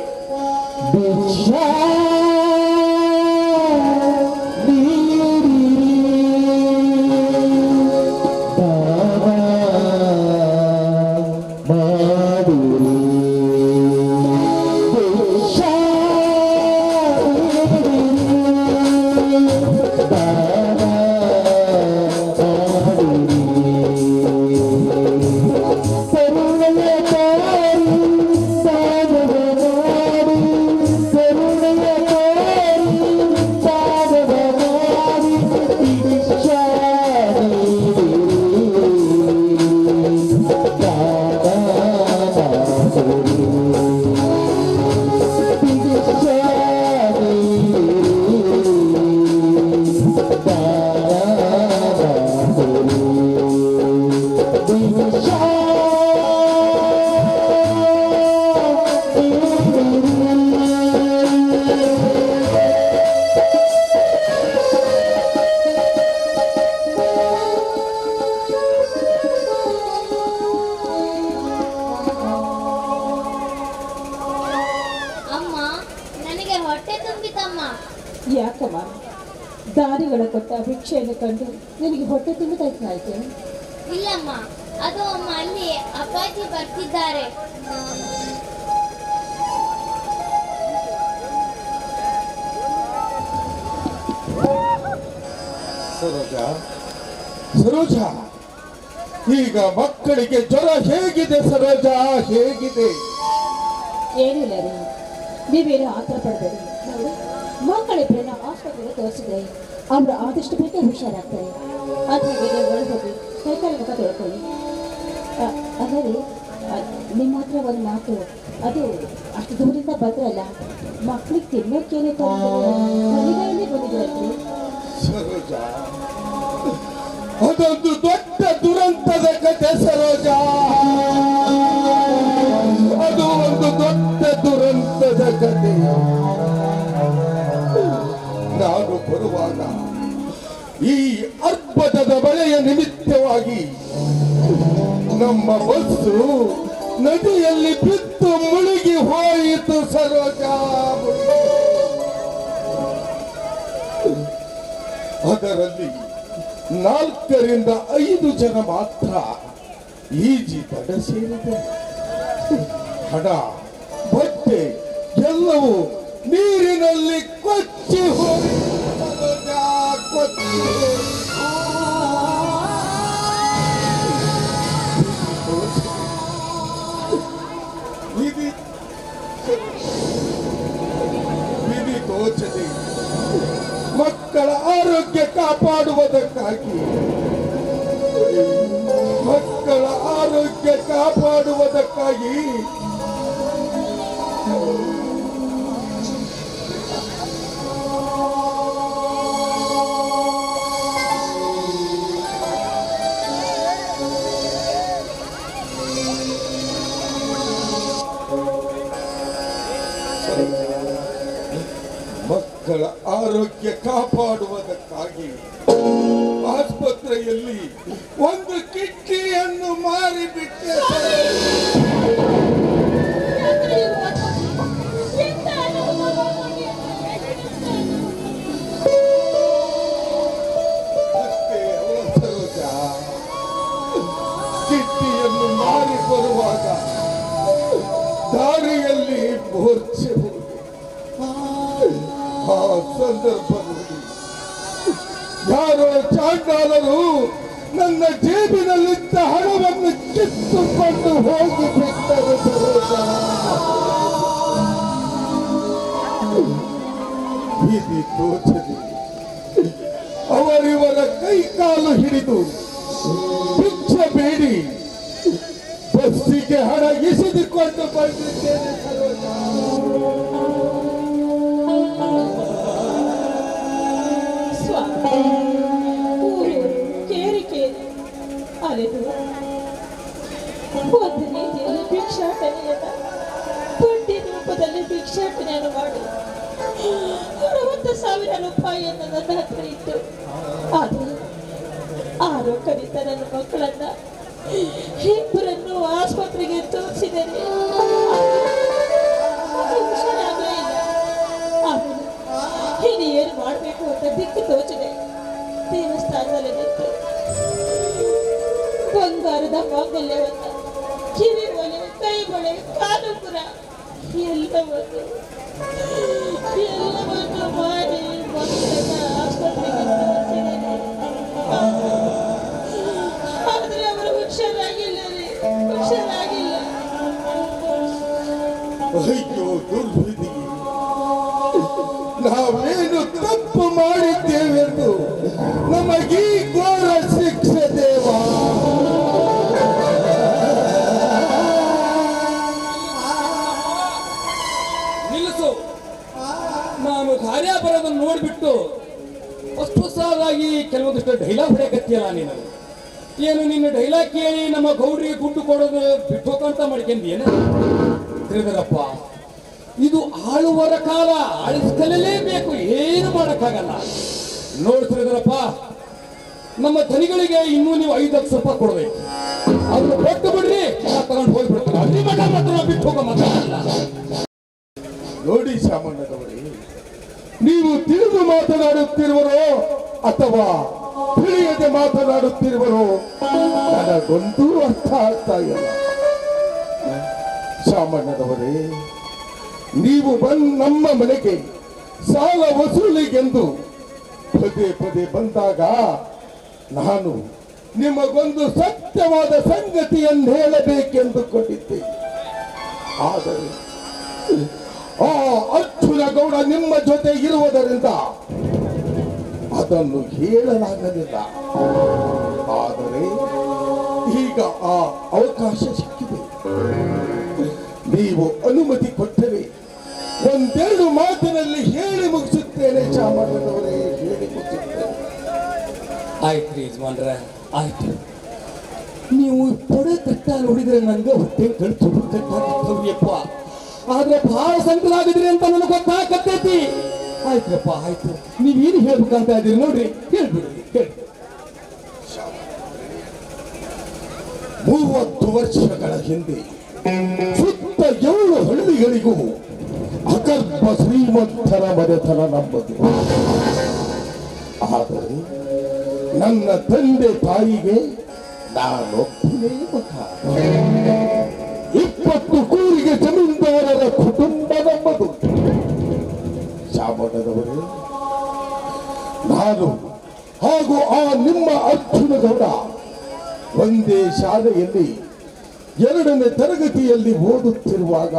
ಯಾಕಮ್ಮ ದಾರಿಗಳ ಕೊಟ್ಟ ಭಿಕ್ಷೆಯನ್ನು ಕಂಡು ನಿನಗೆ ಹೊಟ್ಟೆ ತುಂಬುತ್ತಾಯ್ತು? ಇಲ್ಲಮ್ಮ, ಅದು ಅಮ್ಮ ಅಲ್ಲಿ ಅಪ್ಪಾಜಿ ಬರ್ತಿದ್ದಾರೆ. ಸರೋಜಾ, ಸರೋಜಾ, ಈಗ ಮಕ್ಕಳಿಗೆ ಜ್ವರ ಹೇಗಿದೆ ಸರೋಜಾ, ಹೇಗಿದೆ? ಏನಿಲ್ಲ ರೀ, ನೀವೇನು ಆತರ ಪಡಬೇಡಿ. ನೋಡಿ, ಮಕ್ಕಳಿಬ್ಬರನ್ನ ಆಸ್ಪತ್ರೆಗೆ ತೋರಿಸಿದ್ರೆ ಅವರು ಆದಷ್ಟು ಬೇಗ ಹುಷಾರಾಗ್ತಾರೆ. ಅದಾಗಿ ನೀವು ಒಳಗೆ ಹೋಗಿ ಕೈಕಾಲು ಮುಖ ತೊಳ್ಕೊಳ್ಳಿ. ಅಲ್ಲದೆ ನಿಮ್ಮ ಹತ್ರ ಒಂದು ಮಾತು, ಅದು ಅಷ್ಟು ದೂರದಿಂದ ಬಂದ್ರಲ್ಲ, ಮಕ್ಕಳಿಗೆ ತಿನ್ನೋಕ್ಕೇನೆ ತಂದೆ ಬಂದಿದ್ರಲ್ಲಿ. ಸರೋಜಾ, ಅದೊಂದು ದೊಡ್ಡ ದುರಂತದ ಕಥೆ ಸರೋಜಾ, ಅದು ಒಂದು ದೊಡ್ಡ ದುರಂತದ ಕಥೆ. ನಾನು ಬರುವಾಗ ಈ ಅರ್ಬದದ ಮಳೆಯ ನಿಮಿತ್ತವಾಗಿ ನಮ್ಮ ಬಸ್ಸು ನದಿಯಲ್ಲಿ ಬಿದ್ದು ಮುಳುಗಿ ಹೋಯಿತು ಸರೋಜಾ. ಅದರಲ್ಲಿ 4 ರಿಂದ 5 ಜನ ಮಾತ್ರ ಈಜಿ ದಡ ಸೇರಿದೆ. ಹಣ ಬಟ್ಟೆ ಎಲ್ಲವೂ ನೀರಿನಲ್ಲಿ ಕೊಚ್ಚಿ ಹೋಯಿತು ಸರೋಜಾ, ಕೊಚ್ಚಿ ವಿಧಿ ತೋಚದೆ ಮಕ್ಕಳ ಆರೋಗ್ಯ ಕಾಪಾಡುವುದಕ್ಕಾಗಿ ಮಕ್ಕಳ ಆರೋಗ್ಯ ಕಾಪಾಡುವುದಕ್ಕಾಗಿ ಆಸ್ಪತ್ರೆಯಲ್ಲಿ ಒಂದು ಕಿಡ್ನಿಯನ್ನು ಮಾರಿಬಿಟ್ಟೆ. ಕಿಡ್ನಿಯನ್ನು ಮಾರಿ ಬರುವಾಗ ದಾರಿಯಲ್ಲಿ ಮೂರ್ಛೆ ಹೋಗಿ ಆ ಸಂದರ್ಭದಲ್ಲಿ ಯಾರೋ ಚಾಂಡಾಲರು ನನ್ನ ಜೇಬಿನಲ್ಲಿದ್ದ ಹಣವನ್ನು ಕಿತ್ತುಕೊಂಡು ಹೋಗಿಬಿಟ್ಟರು. ವಿಧಿ ತೋಚದೆ ಅವರಿವರ ಕೈ ಕಾಲು ಹಿಡಿದು ಭಿಕ್ಷೆ ಬೇಡಿ ಬಸ್ಸಿಗೆ ಹಣ ಎಸೆದುಕೊಂಡು ಬಂದಿದ್ದೇನೆ ಸರೋಜ. ಸ್ವಾಮಿ, ಊರೂರು ಕೇರಿ ಕೇರಿ ಅಲೆದು ಒಂದು ರೀತಿಯಲ್ಲಿ ಭಿಕ್ಷಾಟನೆಯನ್ನ ಬಡ್ಡಿ ರೂಪದಲ್ಲಿ ಭಿಕ್ಷಾಟನೆಯನ್ನು ಮಾಡಿ 60,000 ರೂಪಾಯಿಯನ್ನು ನನ್ನ ಹತ್ರ ಇತ್ತು. ಆದರೆ ಆರೋ ಕರಿತ ನನ್ನ ಮಕ್ಕಳನ್ನ ಇಬ್ಬರನ್ನು ಆಸ್ಪತ್ರೆಗೆ ತೋರಿಸಿದರೆ ಹುಷಾರಾಗಲೇ ಇಲ್ಲ. ಆಮೇಲೆ ಇನ್ನು ಏನು ಮಾಡಬೇಕು ಅಂತ ದಿಕ್ಕು ತೋಚದೆ ದೇವಸ್ಥಾನದಲ್ಲಿ ನಿಂತು ಬಂಗಾರದ ಮಾಂಗಲ್ಯವನ್ನ, ಕಿವಿ ಒಲೆ, ಕೈ ಬಳೆ, ಕಾಲುಪುರ ಎಲ್ಲವನ್ನು ಮಾಡಿ ಮಕ್ಕಳನ್ನ ಆಸ್ಪತ್ರೆಗೆ ತೋರಿಸಿದ್ದೇನೆ. ಆದ್ರೆ ಅವರು ಹುಷಾರಾಗಿಲ್ಲ ರೀ, ಹುಷಾರಾಗಿಲ್ಲ. ಅಯ್ಯೋ ದುರ್ವಿಧಿ, ನಾವೇನು ತಪ್ಪು ಮಾಡಿದ್ದೇವೆಂದು ನಮಗೀ ಘೋರ ಶಿಕ್ಷೆ ದೇವ. ನಿಲ್ಲಿಸು. ನಾನು ಕಾರ್ಯಾಪರದನ್ನು ನೋಡ್ಬಿಟ್ಟು ಹೊಸದಾಗಿ ಕೆಲವೊಂದಿಷ್ಟು ಡೈಲಾಗ್ ಹೊಡೆಯಕತ್ತಿಯಲ್ಲ ನೀನು. ಏನು ನಿನ್ನ ಡೈಲಾಗ್ ಕೇಳಿ ನಮ್ಮ ಗೌಡ್ರಿಗೆ ದುಡ್ಡು ಕೊಡೋದು ಬಿಟ್ಟು ಹೋಗಂತ ಮಾಡ್ಕೊಂಡೇನು? ಶ್ರೀಧರಪ್ಪ, ಇದು ಆಳುವರ ಕಾಲ, ಆಳಿಸ್ಕಲೇಬೇಕು, ಏನು ಮಾಡಕ್ಕಾಗಲ್ಲ. ನೋಡು ಶ್ರೀಧರಪ್ಪ, ನಮ್ಮ ಧನಿಗಳಿಗೆ ಇನ್ನೂ ನೀವು 5 ಲಕ್ಷ ರೂಪಾಯಿ ಕೊಡ್ಬೇಕು. ಅದನ್ನು ಕೊಟ್ಟು ಬಿಡ್ರಿ, ತಗೊಂಡು ಹೋಗ್ಬಿಡ್ತಾರೆ. ಅಲ್ಲಿ ಮಠ ಮಾತ್ರ ಬಿಟ್ಟು ಹೋಗೋ ಮಾತಾಡಲ್ಲ. ನೋಡಿ ಸಾಮಾನ್ಯದವರೇ, ನೀವು ತಿಳಿದು ಮಾತನಾಡುತ್ತಿರುವರೋ ಅಥವಾ ತಿಳಿಯದೆ ಮಾತನಾಡುತ್ತಿರುವರೋ ನನಗೊಂದೂ ಅರ್ಥ ಆಗ್ತಾ ಇಲ್ಲ. ಸಾಮಾನ್ಯದವರೇ, ನೀವು ನಮ್ಮ ಮನೆಗೆ ಸಾಲ ವಸೂಲಿಗೆಂದು ಪದೇ ಪದೇ ಬಂದಾಗ ನಾನು ನಿಮಗೊಂದು ಸತ್ಯವಾದ ಸಂಗತಿಯನ್ನು ಹೇಳಬೇಕೆಂದುಕೊಂಡಿದ್ದೆ. ಆದರೆ ಆ ಅರ್ಜುನ ಗೌಡ ನಿಮ್ಮ ಜೊತೆ ಇರುವುದರಿಂದ ಅದನ್ನು ಹೇಳಲಾಗಲಿಲ್ಲ. ಆದರೆ ಈಗ ಆ ಅವಕಾಶ ಸಿಕ್ಕಿದೆ. ನೀವು ಅನುಮತಿ ಕೊಟ್ಟರೆ ಒಂದೆರಡು ಮಾತಿನಲ್ಲಿ ಹೇಳಿ ಮುಗಿಸುತ್ತೇನೆ. ಚಾಮರಾಜನವರೇ, ಹೇಳಿ ಮುಗಿಸುತ್ತೇನೆ. ಆಯ್ತು ರೀ ಯಜಮಾನ್ರ, ಆಯ್ತು. ನೀವು ತೊಡೆ ತಟ್ಟ ನೋಡಿದ್ರೆ ನಂಗೆ ಹೊಟ್ಟೆ ಕಳ್ತು ಕಟ್ಟಾಗ್ತವ್ಯಪ್ಪ. ಆದ್ರೆ ಬಹಳ ಸಂಕಟ ಆಗಿದ್ರಿ ಅಂತ ನನಗೆ ಗೊತ್ತಾಗತ್ತೈತಿ. ಆಯ್ತಪ್ಪ, ಆಯ್ತು. ನೀವೇನು ಹೇಳ್ಬೇಕಂತ ಇದ್ದೀರಿ ನೋಡ್ರಿ, ಹೇಳ್ಬಿಡ್ರಿ, ಹೇಳಿ. 30 ವರ್ಷಗಳ ಹಿಂದೆ ಸುತ್ತ 7 ಹಳ್ಳಿಗಳಿಗೂ ಅಗರ್ಭ ಶ್ರೀಮಂತರ ಮನೆತನ ನಮ್ಮದು. ಆದರೆ ನನ್ನ ತಂದೆ ತಾಯಿಗೆ ನಾನೊಬ್ಬನೇ ಮಗ. 20 ಕೂರಿಗೆ ಜಮೀನ್ದಾರರ ಕುಟುಂಬ ನಮ್ಮದು. ಚಾಮಣ್ಣನವರೇ, ನಾನು ಹಾಗೂ ಆ ನಿಮ್ಮ ಅರ್ಜುನ ಗೌಡ ಒಂದೇ ಶಾಲೆಯಲ್ಲಿ 2ನೇ ತರಗತಿಯಲ್ಲಿ ಓದುತ್ತಿರುವಾಗ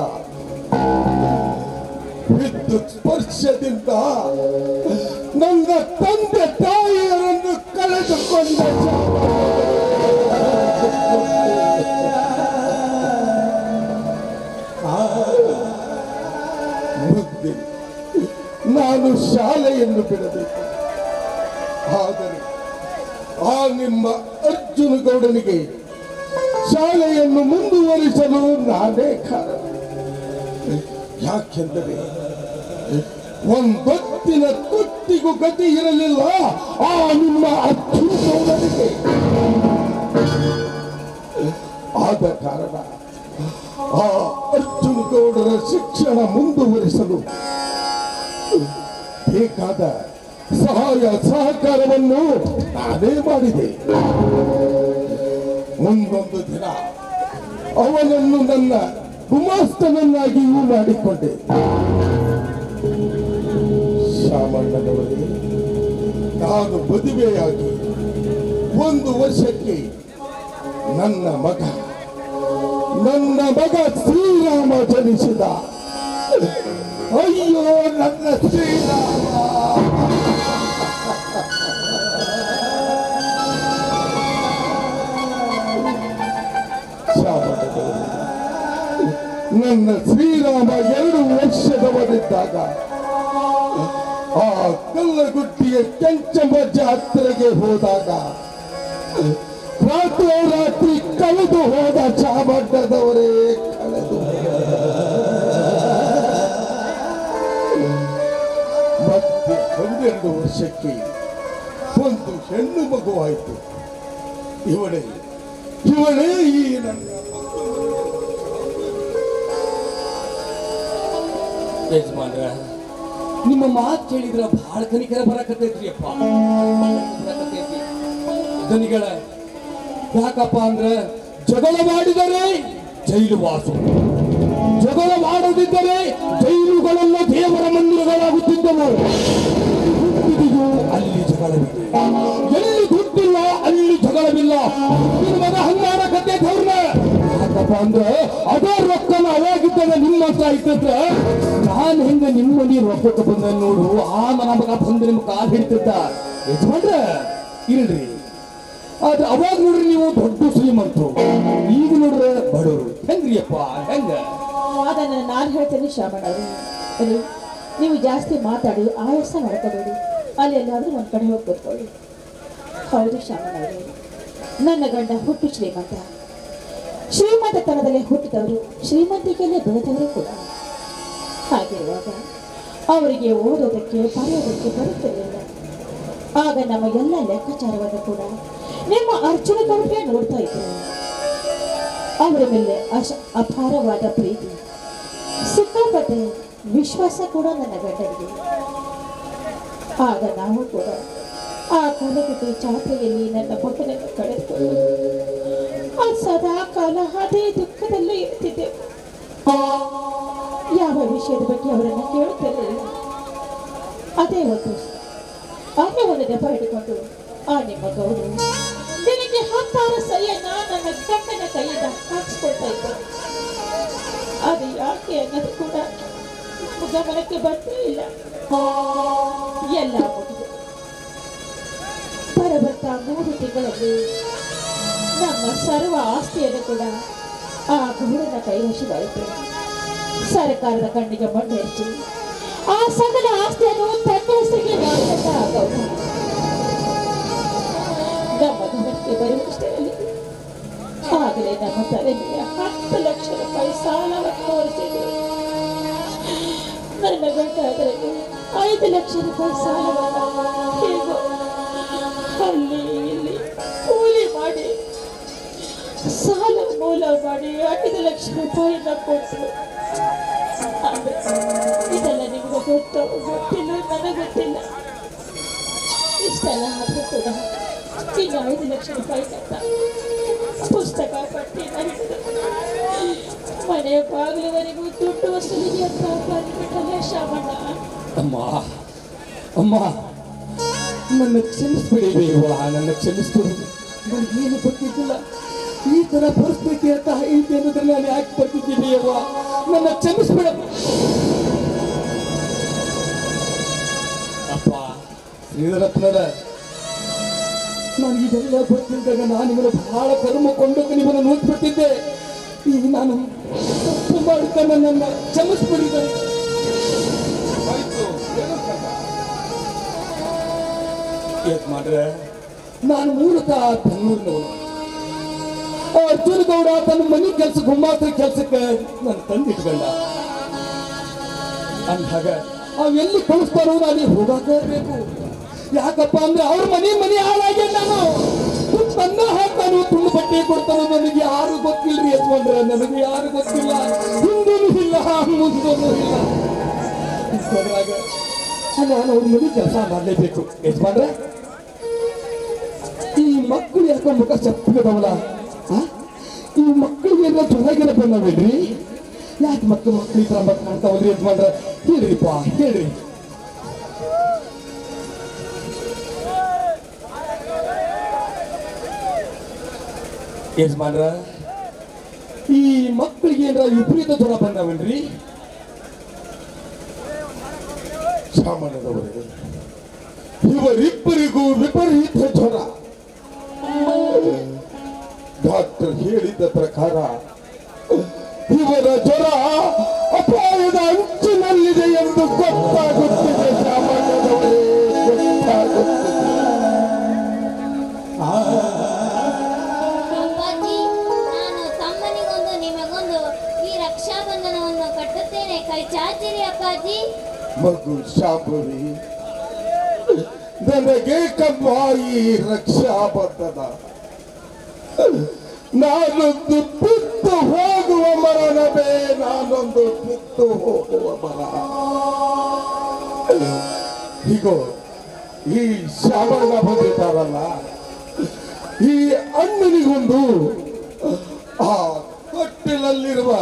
ವಿದ್ಯುತ್ ಸ್ಪರ್ಶದಿಂದ ನನ್ನ ತಂದೆ ತಾಯಿಯರನ್ನು ಕಳೆದುಕೊಂಡ. ಮುಂದೆ ನಾನು ಶಾಲೆಯನ್ನು ಬಿಡಬೇಕು. ಆದರೆ ಆ ನಿಮ್ಮ ಅರ್ಜುನ ಗೌಡನಿಗೆ ಶಾಲೆಯನ್ನು ಮುಂದುವರಿಸಲು ನಾನೇ ಕಾರಣ. ಯಾಕೆಂದರೆ ಒಂದೊತ್ತಿನ ತುತ್ತಿಗೂ ಗತಿ ಇರಲಿಲ್ಲ ಆ ನಿಮ್ಮ ಅರ್ಜುನ ಗೌಡನಿಗೆ. ಆದ ಕಾರಣ ಆ ಅರ್ಜುನ ಗೌಡರ ಶಿಕ್ಷಣ ಮುಂದುವರಿಸಲು ಬೇಕಾದ ಸಹಾಯ ಸಹಕಾರವನ್ನು ನಾನೇ ಮಾಡಿದೆ. ಮುಂದೊಂದು ದಿನ ಅವನನ್ನು ನನ್ನ ಗುಮಾಸ್ತನನ್ನಾಗಿಯೂ ಮಾಡಿಕೊಂಡೆ. ಶಾಮಣ್ಣನವರೇ, ನಾನು ಮದುವೆಯಾಗಿ 1 ವರ್ಷಕ್ಕೆ ನನ್ನ ಮಗ ಶ್ರೀರಾಮ ಜನಿಸಿದ. ಅಯ್ಯೋ ನನ್ನ ಶ್ರೀರಾಮ. ನನ್ನ ಶ್ರೀರಾಮ 2 ವರ್ಷದವರಿದ್ದಾಗ ಆ ಕಲ್ಲಗುಟ್ಟಿಯ ಕೆಂಚಮ್ಮ ಜಾತ್ರೆಗೆ ಹೋದಾಗ ರಾತ್ರಿ ಕಳೆದು ಹೋದ ಚಾಮಡ್ಡದವರೇ ಕಳೆದು ಮತ್ತೆ 12 ವರ್ಷಕ್ಕೆ ಒಂದು ಹೆಣ್ಣು ಮಗುವಾಯಿತು. ಇವಳೇ ಈ ನನ್ನ ಯಜಮಾನ್ರ, ನಿಮ್ಮ ಮಾತು ಕೇಳಿದ್ರ ಬಹಳ ಕನಿಕರ ಬರಕತ್ತೈತ್ರಿ ಅಪ್ಪ. ದನಿಗಳ ಯಾಕಪ್ಪ ಅಂದ್ರ ಜಗಳ ಮಾಡಿದರೆ ಜೈಲು ವಾಸು, ಜಗಳ ಮಾಡದಿದ್ದರೆ ಜೈಲುಗಳೆಲ್ಲ ದೇವರ ಮಂದಿರಗಳಾಗುತ್ತಿದ್ದವು. ಹುಟ್ಟಿದೆಯೋ ಅಲ್ಲಿ ಜಗಳವಿದೆ, ಎಲ್ಲಿ ದುಡ್ಡಿಲ್ಲ ಅಲ್ಲಿ ಜಗಳವಿಲ್ಲ. ನಿನ್ನ ಮಗ ಹಂಗಾಡಕತ್ತೆ ಅವ್ರನ್ನ. ಯಾಕಪ್ಪ ಅಂದ್ರೆ ಅದೇ ರೊಕ್ಕನ ಅವಾಗಿದ್ದಾಗ ನಿಮ್ಮ ಹತ್ರ ಇಟ್ಟಿದ್ರ ನಾನು ಹೆಂಗ ನಿಮ್ಮ ಮನೆ ರೊಕ್ಕಕ್ಕೆ ಬಂದ ನೋಡು. ಆ ನನ್ನ ಮಗ ಬಂದು ನಿಮ್ಮ ಕಾಲು ಹಿಡಿತಿದ್ದ. ಯಜಮಾನ್ರ ಇಲ್ರಿ, ಆದ್ರೆ ಅವಾಗ ನೋಡ್ರಿ ನೀವು ದೊಡ್ಡ ಶ್ರೀಮಂತರು, ಈಗ ನೋಡ್ರೆ ಬಡವರು. ಹೆಂಗ್ರಿ ಅಪ್ಪ ಹೆಂಗ? ಅದನ್ನ ನಾನು ಹೇಳ್ತೇನೆ ಶಾಮಣ್ಣವ್ರೆ. ನೀವು ಜಾಸ್ತಿ ಮಾತಾಡಿ ಆಯಾಸ ಮಾಡ್ಕೋಬೇಡಿ. ಅಲ್ಲಿ ಎಲ್ಲಾದ್ರೂ ಒಂದ್ ಕಡೆ ಹೋಗಿ ಕೂತ್ಕೊಳ್ಳಿ. ಹೌದು ಶಾಮಣ್ಣವ್ರೆ, ನನ್ನ ಗಂಡ ಹುಟ್ಟು ಶ್ರೀಮಂತತನದಲ್ಲೇ ಹುಟ್ಟಿದವರು, ಶ್ರೀಮಂತಿಕೆಯಲ್ಲೇ ಬೆಳೆದವರು ಕೂಡ. ಹಾಗಿರುವಾಗ ಅವರಿಗೆ ಓದೋದಕ್ಕೆ ಬರೆಯೋದಕ್ಕೆ ಬರುತ್ತಿರಲಿಲ್ಲ. ಆಗ ನಮ್ಮ ಎಲ್ಲ ಲೆಕ್ಕಾಚಾರವನ್ನು ಕೂಡ ನಿಮ್ಮ ಅರ್ಜುನ ಗೌಡ್ಗೆ ನೋಡ್ತಾ ಇದ್ರು. ಅವರ ಮೇಲೆ ಅಪಾರವಾದ ಪ್ರೀತಿ, ಸಿಕ್ಕಾಪಟ್ಟೆ ವಿಶ್ವಾಸ ಕೂಡ ನನ್ನ ಗಂಡನಿಗೆ. ಆಗ ನಾವು ಕೂಡ ಆ ಕಲಗಟ್ಟಿ ಜಾತ್ರೆಯಲ್ಲಿ ನನ್ನ ಮಗನನ್ನು ಕಳೆದುಕೊಂಡು ಸದಾ ಕಾಲ ಅದೇ ದುಃಖದಲ್ಲೇ ಇರ್ತಿದ್ದೆ. ಯಾವ ವಿಷಯದ ಬಗ್ಗೆ ಅವರನ್ನ ಕೇಳುತ್ತಿರಲಿಲ್ಲ. ಅದೇ ಒಂದು ನೆಪ ಹಿಡಿಕೊಂಡು ಆ ನಿಮ್ಮ ಗೌರು ನಿನಗೆ 10 ಸಹಿಯನ್ನ ನನ್ನ ಗಂಡನ ಕೈಯಿಂದ ಹಾಕಿಸ್ಕೊಳ್ತಾ ಇದ್ದ. ಅದು ಯಾಕೆ ಅನ್ನೋದು ಕೂಡ ಗಮನಕ್ಕೆ ಬರ್ತಾ ಇಲ್ಲ. ಎಲ್ಲ ಮುಗಿದು ಬರಬರ್ತಾ 3 ತಿಂಗಳಲ್ಲಿ ನಮ್ಮ ಸರ್ವ ಆಸ್ತಿಯನ್ನು ಕೂಡ ಆ ಗೌಡನ ಕೈವಶವಾಯಿತು. ಸರ್ಕಾರದ ಕಣ್ಣಿಗೆ ಮಣ್ಣು ಹೆಚ್ಚಿ ಆ ಸಕಲ ಆಸ್ತಿಯನ್ನು ತನ್ನ ಹೆಸರಿಗೆ ಮಾಡಿದಂತ ಗೌಡ ನಮ್ಮ ಗಮನಕ್ಕೆ ಬರುವಷ್ಟರಲ್ಲಿ ಆಗಲೇ ನಮ್ಮ ತಲೆ ಮೇಲೆ 10 ಲಕ್ಷ ರೂಪಾಯಿ ಸಾಲವನ್ನು ತೋರಿಸಿದ್ರು. ನನ್ನ ಗಂಡ ಅದರಲ್ಲಿ 5 ಲಕ್ಷ ರೂಪಾಯಿ ಸಾಲವನ್ನು ಹೇಗೋ ಅಲ್ಲಿ ಇಲ್ಲಿ ಕೂಲಿ ಮಾಡಿ ಸಾಲ ಮೂಲ ಮಾಡಿ 5 ಲಕ್ಷ ರೂಪಾಯಿನ ಕೊಟ್ಟರು. ಇದೆಲ್ಲ ನಿಮ್ಗೆ ಗೊತ್ತಿಲ್ಲ, ನನಗೆ ಗೊತ್ತಿಲ್ಲ. ಇಷ್ಟೆಲ್ಲ ಆದ್ರೂ ಕೂಡ ಇನ್ನು 5 ಲಕ್ಷ ರೂಪಾಯಿ ಕಟ್ಟ ಪುಸ್ತಕ ಪಟ್ಟಿ ಮನೆಯ ಬಾಗಿಲುವರೆಗೂ ದುಡ್ಡು ವಸೂಲಿಗೆ ಅಂತ ಬಂದ್ಬಿಟ್ಟಲ್ಲ ಶಾಮಣ್ಣ. ಅಮ್ಮ ಅಮ್ಮ, ನನ್ನ ಕ್ಷಮಿಸ್ಬಿಡಿ ಬೇವ, ನನ್ನ ಕ್ಷಮಿಸ್ಬಿಡಿ. ನನಗೇನು ಗೊತ್ತಿದ್ದಿಲ್ಲ ಈ ತರ ಪರಿಸ್ಥಿತಿ ಅಂತ ಐತಿ ಅನ್ನೋದ್ರಲ್ಲಿ ನಾನು ಯಾಕೆ ಬರ್ತಿದ್ದೀನಿ ಅವ್ವ, ನನ್ನ ಕ್ಷಮಿಸ್ಬಿಡಪ್ಪ. ಅಪ್ಪ ಶ್ರೀಧರಪ್ಪನರ, ನಾನು ಇದೆಲ್ಲ ಗೊತ್ತಿದ್ದಾಗ ನಾನು ನಿಮ್ಮನ್ನು ಬಹಳ ಕರ್ಮ ಕೊಂಡೋಗಿ ನಿಮ್ಮನ್ನು ನೋಡ್ಬಿಡ್ತಿದ್ದೆ. ಈಗ ನಾನು ತಪ್ಪು ಮಾಡಿದ್ದ ನನ್ನ ಕ್ಷಮಿಸ್ಬಿಡಿದ್ದಾರೆ. ಯಜಮಾನ್ರೆ, ನಾನು ಮೂಲತಃ ಬೆಂಗಳೂರಿನವನು. ಅರ್ಜುನ ಗೌಡ ತನ್ನ ಮನೆ ಕೆಲ್ಸಕ್ಕೆ ಹುಮ್ಮಾತ್ರ ಕೆಲ್ಸಕ್ಕೆ ನನ್ನ ತಂದಿಟ್ಕೊಂಡ. ಅಂದಾಗ ಅವೆಲ್ಲಿ ಕಳಿಸ್ತಾರೋ ನಾನು ಹೋಗಬೇಕು. ಯಾಕಪ್ಪ ಅಂದ್ರೆ ಅವ್ರ ಮನೆ ಹಾಳಾಗಿ ನಾನು ತನ್ನ ಹಾಕ್ತಾನು, ತುಂಬ ಬಟ್ಟೆ ಕೊಡ್ತಾನೋ ನನಗೆ ಯಾರು ಗೊತ್ತಿಲ್ರಿ ಯಜಮಾನ್ರೆ, ನನಗೆ ಯಾರು ಗೊತ್ತಿಲ್ಲ. ಹಿಂದೂನು ಇಲ್ಲ ಮುಂದೂನು ಇಲ್ಲ. ನಾನು ಅವ್ರ ಮನೆ ಕೆಲಸ ಮಾಡಲೇಬೇಕು ಯಜಮಾನ್ರೆ. ಈ ಮಕ್ಕಳು ಯಾಕೋ ಮುಖ ಚಪ್ಪದವಲ್ಲ, ಈ ಮಕ್ಕಳಿಗೆ ಎಲ್ಲ ಚೆನ್ನಾಗಿರ ಬಂದವೇನ್ರಿ? ಯಾಕೆ ಮಕ್ಕಳು ಈ ತರ ಮಕ್ಕಳು ಕಾಣ್ತಾವಲ್ರಿ ಯಜಮಾನ್ರೆ? ಹೇಳ್ರಿಪ್ಪ ಹೇಳ್ರಿ. ಯಜಮಾನ್ರ, ಈ ಮಕ್ಕಳಿಗೆ ಏನಾರ ವಿಪರೀತ ಜ್ವರ ಬಂದವೇನ್ರಿ? ಸಾಮಾನ್ಯದವರೇ, ಇವರಿಬ್ಬರಿಗೂ ವಿಪರೀತ ಜ್ವರ. ಡಾಕ್ಟರ್ ಹೇಳಿದ ಪ್ರಕಾರ ಇವರ ಜ್ವರ ಅಪಾಯದ ಅಂಚಿನಲ್ಲಿದೆ ಎಂದು ಗೊತ್ತಾಗುತ್ತಿದೆ. ಸಾಮಾನ್ಯದವರೇ, ಗೊತ್ತಾಗುತ್ತಿದೆ. ಅಪ್ಪಾಜಿ, ನಾನು ತಮ್ಮನಿಗೊಂದು ನಿಮಗೊಂದು ಈ ರಕ್ಷಾಬಂಧನವನ್ನು ಕಟ್ಟುತ್ತೇನೆ. ಕೈ ಚಾಚಿರಿ ಅಪ್ಪಾಜಿ. ಮಗು ಶಾಂಭವಿ, ನನಗೆ ಕಮ್ಮ ಈ ರಕ್ಷಾಬಂಧನ. ನಾನೊಂದು ಬಿತ್ತು ಹೋಗುವ ಮರಣವೇ, ನಾನೊಂದು ಬಿತ್ತು ಹೋಗುವ ಮರ. ಹೀಗೋ ಈ ಶ್ರಾವಣ ಬಂದಿದ್ದಾರಲ್ಲ, ಈ ಅಣ್ಣನಿಗೊಂದು ಆ ಕಟ್ಟಿಲಲ್ಲಿರುವ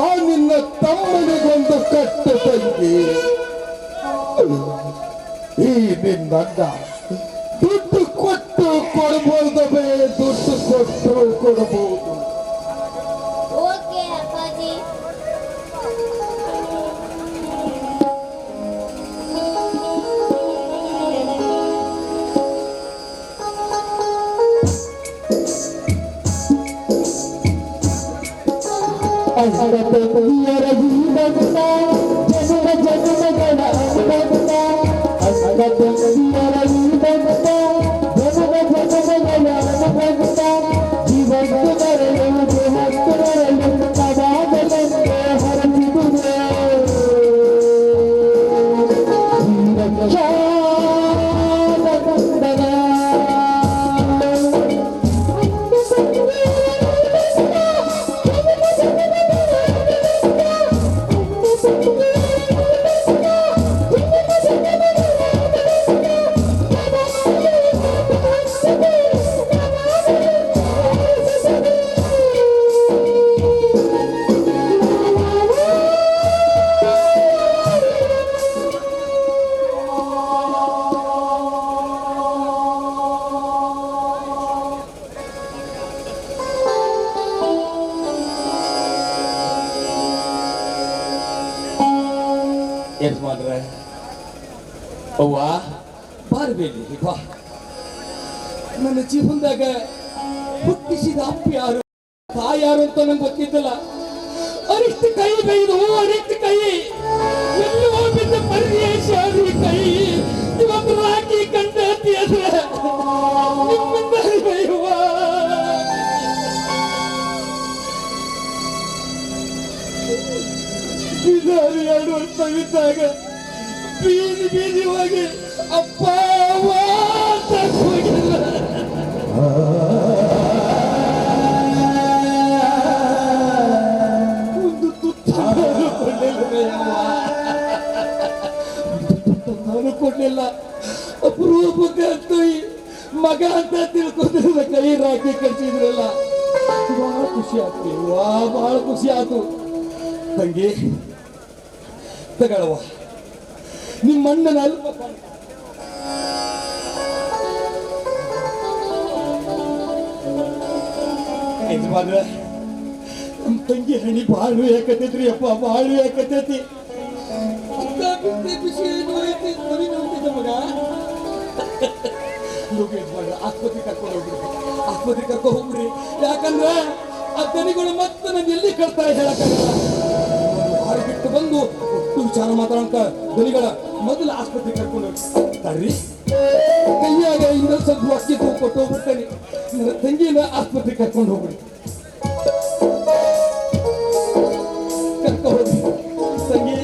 ಆ ನಿನ್ನ ತಮ್ಮನಿಗೊಂದು ಕಟ್ಟು ತಂಗಿ. ಈ ನಿನ್ನಣ್ಣ ದುಡ್ಡು ಕೊಟ್ಟು ಕೊಡಬಹುದವೇ? ದುಡ್ಡು ಕೊಟ್ಟು ಕೊಡಬಹುದು. ಓಕೆ ಅಪ್ಪಾಜಿ. ಯಜಮಾನ್ರೆ, ಅವ್ವ ಬಾರ್ಬೇಡಿ ಬಾ. ನನ್ನ ಜೀವನದಾಗ ಹುಟ್ಟಿಸಿದ ಅಪ್ಪ ಯಾರು, ತಾಯಿ ಯಾರು ಅಂತ ನಂಗೆ ಗೊತ್ತಿದ್ದಲ್ಲ. ಅರಿಷ್ಟು ಕೈ ಬೈದು, ಅರಿಷ್ಟು ಕೈ ಎಲ್ಲೋ ಬಿದ್ದ ಪರ್ಯಾಸಿ ಕೈ ಇವತ್ತು ರಾಕಿ ಕಂಡತಿ ಅಂದ್ರೆ ನಿಮ್ಮಿಂದ ಬೈಯುವ. ಇದಾರು 2 ವರ್ಷವಿದ್ದಾಗ ಬೀದಿ ಬೀದಿ ಹೋಗಿ ಅಪ್ಪ ಅಂತ ಹೋಗಿಲ್ಲ. ಒಂದು ತುತ್ತ ನಾನು ಕೊಡ್ಲಿಲ್ಲ. ಅಪರೂಪಕ್ಕೆ ಮಗ ಅಂತ ತಿಳ್ಕೊಂಡಿಲ್ಲ, ಕೈ ರಾಕಿ ಕಳಿಸಿದ್ರಲ್ಲ. ಬಹಳ ಖುಷಿ ಆಯ್ತು, ಬಹಳ ಖುಷಿ ಆಯ್ತು. ತಂಗಿ ತಗೊಳವ, ನಿಮ್ಮ ಅಣ್ಣನ ಅಲ್ಪ ಯಜಮಾನ್ರ, ನಮ್ಮ ತಂಗಿ ಹಣಿ ಬಾಳು ಯಾಕತೈತ್ರಿ ಅಪ್ಪ, ಬಾಳು ಯಾಕತೈತಿ. ಬಿಸಿ ನೋಯ್ತಿದ್ದ ಮಗ. ಯಜಮಾನ್ರ, ಆಸ್ಪತ್ರೆ ಕರ್ಕೊಂಡು ಹೋಗ್ರಿ, ಆಸ್ಪತ್ರೆ ಕರ್ಕೊಂಡು ಹೋಗ್ರಿ. ಯಾಕಂದ್ರೆ ಆ ದನಿಗಳು ಮತ್ತೆ ನಾನು ಎಲ್ಲಿ ಕಳ್ತಾರೆ ಹೇಳಕ್ಕಾಗಲ್ಲ. ಹಾರು ಬಿಟ್ಟು ಬಂದು ಒಟ್ಟು ವಿಚಾರ ಮಾತಾಡಂತ ದನಿಗಳ ಮೊದಲು ಆಸ್ಪತ್ರೆ ಕರ್ಕೊಂಡು ಹೋಗಿ ತರ್ರಿ. ಕೈಯಾಗ ಇನ್ನೊಂದು ಸ್ವಲ್ಪ ಅಕ್ಕಿ ಕೊಟ್ಟು ಹೋಗ್ಬಿಡ್ತೇನೆ. ನನ್ನ ತಂಗಿನ ಆಸ್ಪತ್ರೆ ಕರ್ಕೊಂಡು ಹೋಗ್ಬಿಡಿ. ಕರ್ಕೊಂಡು ಹೋಗಿ ತಂಗಿ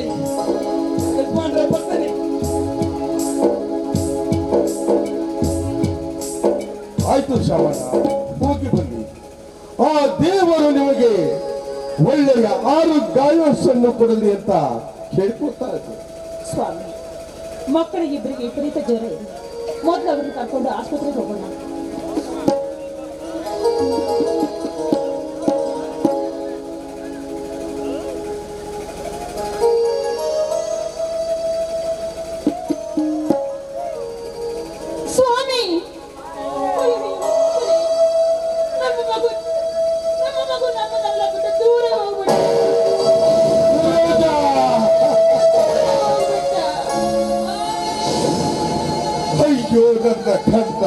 ಯಜಮಾನ್ರ ಬರ್ತಾನೆ. ಆಯ್ತು ಶ್ರವಣ, ಹೋಗಿ ಬನ್ನಿ. ಆ ದೇವರು ನಿಮಗೆ ಒಳ್ಳೆಯ ಆರೋಗ್ಯಾಯಸ್ಸನ್ನು ಕೊಡಲಿ ಅಂತ ಕೇಳ್ಕೊತಾ ಇದ್ದಾರೆ. ಸ್ವಾಮಿ, ಮಕ್ಕಳಿಗಿಬ್ಬರಿಗೆ ವಿಪರೀತ ಜ್ವರ ಇದೆ. ಮೊದಲು ಅವ್ರನ್ನ ಕರ್ಕೊಂಡು ಆಸ್ಪತ್ರೆಗೆ ಹೋಗೋಣ. ಸ್ವಾಮಿ, ನಮ್ಮ ಮಗು ನಮ್ಮನ್ನೆಲ್ಲ ಬಿಟ್ಟು ದೂರ ಹೋಗ್ಬಿಟ್ಟು ಅಯ್ಯೋ ನನ್ನ ಕಂದ,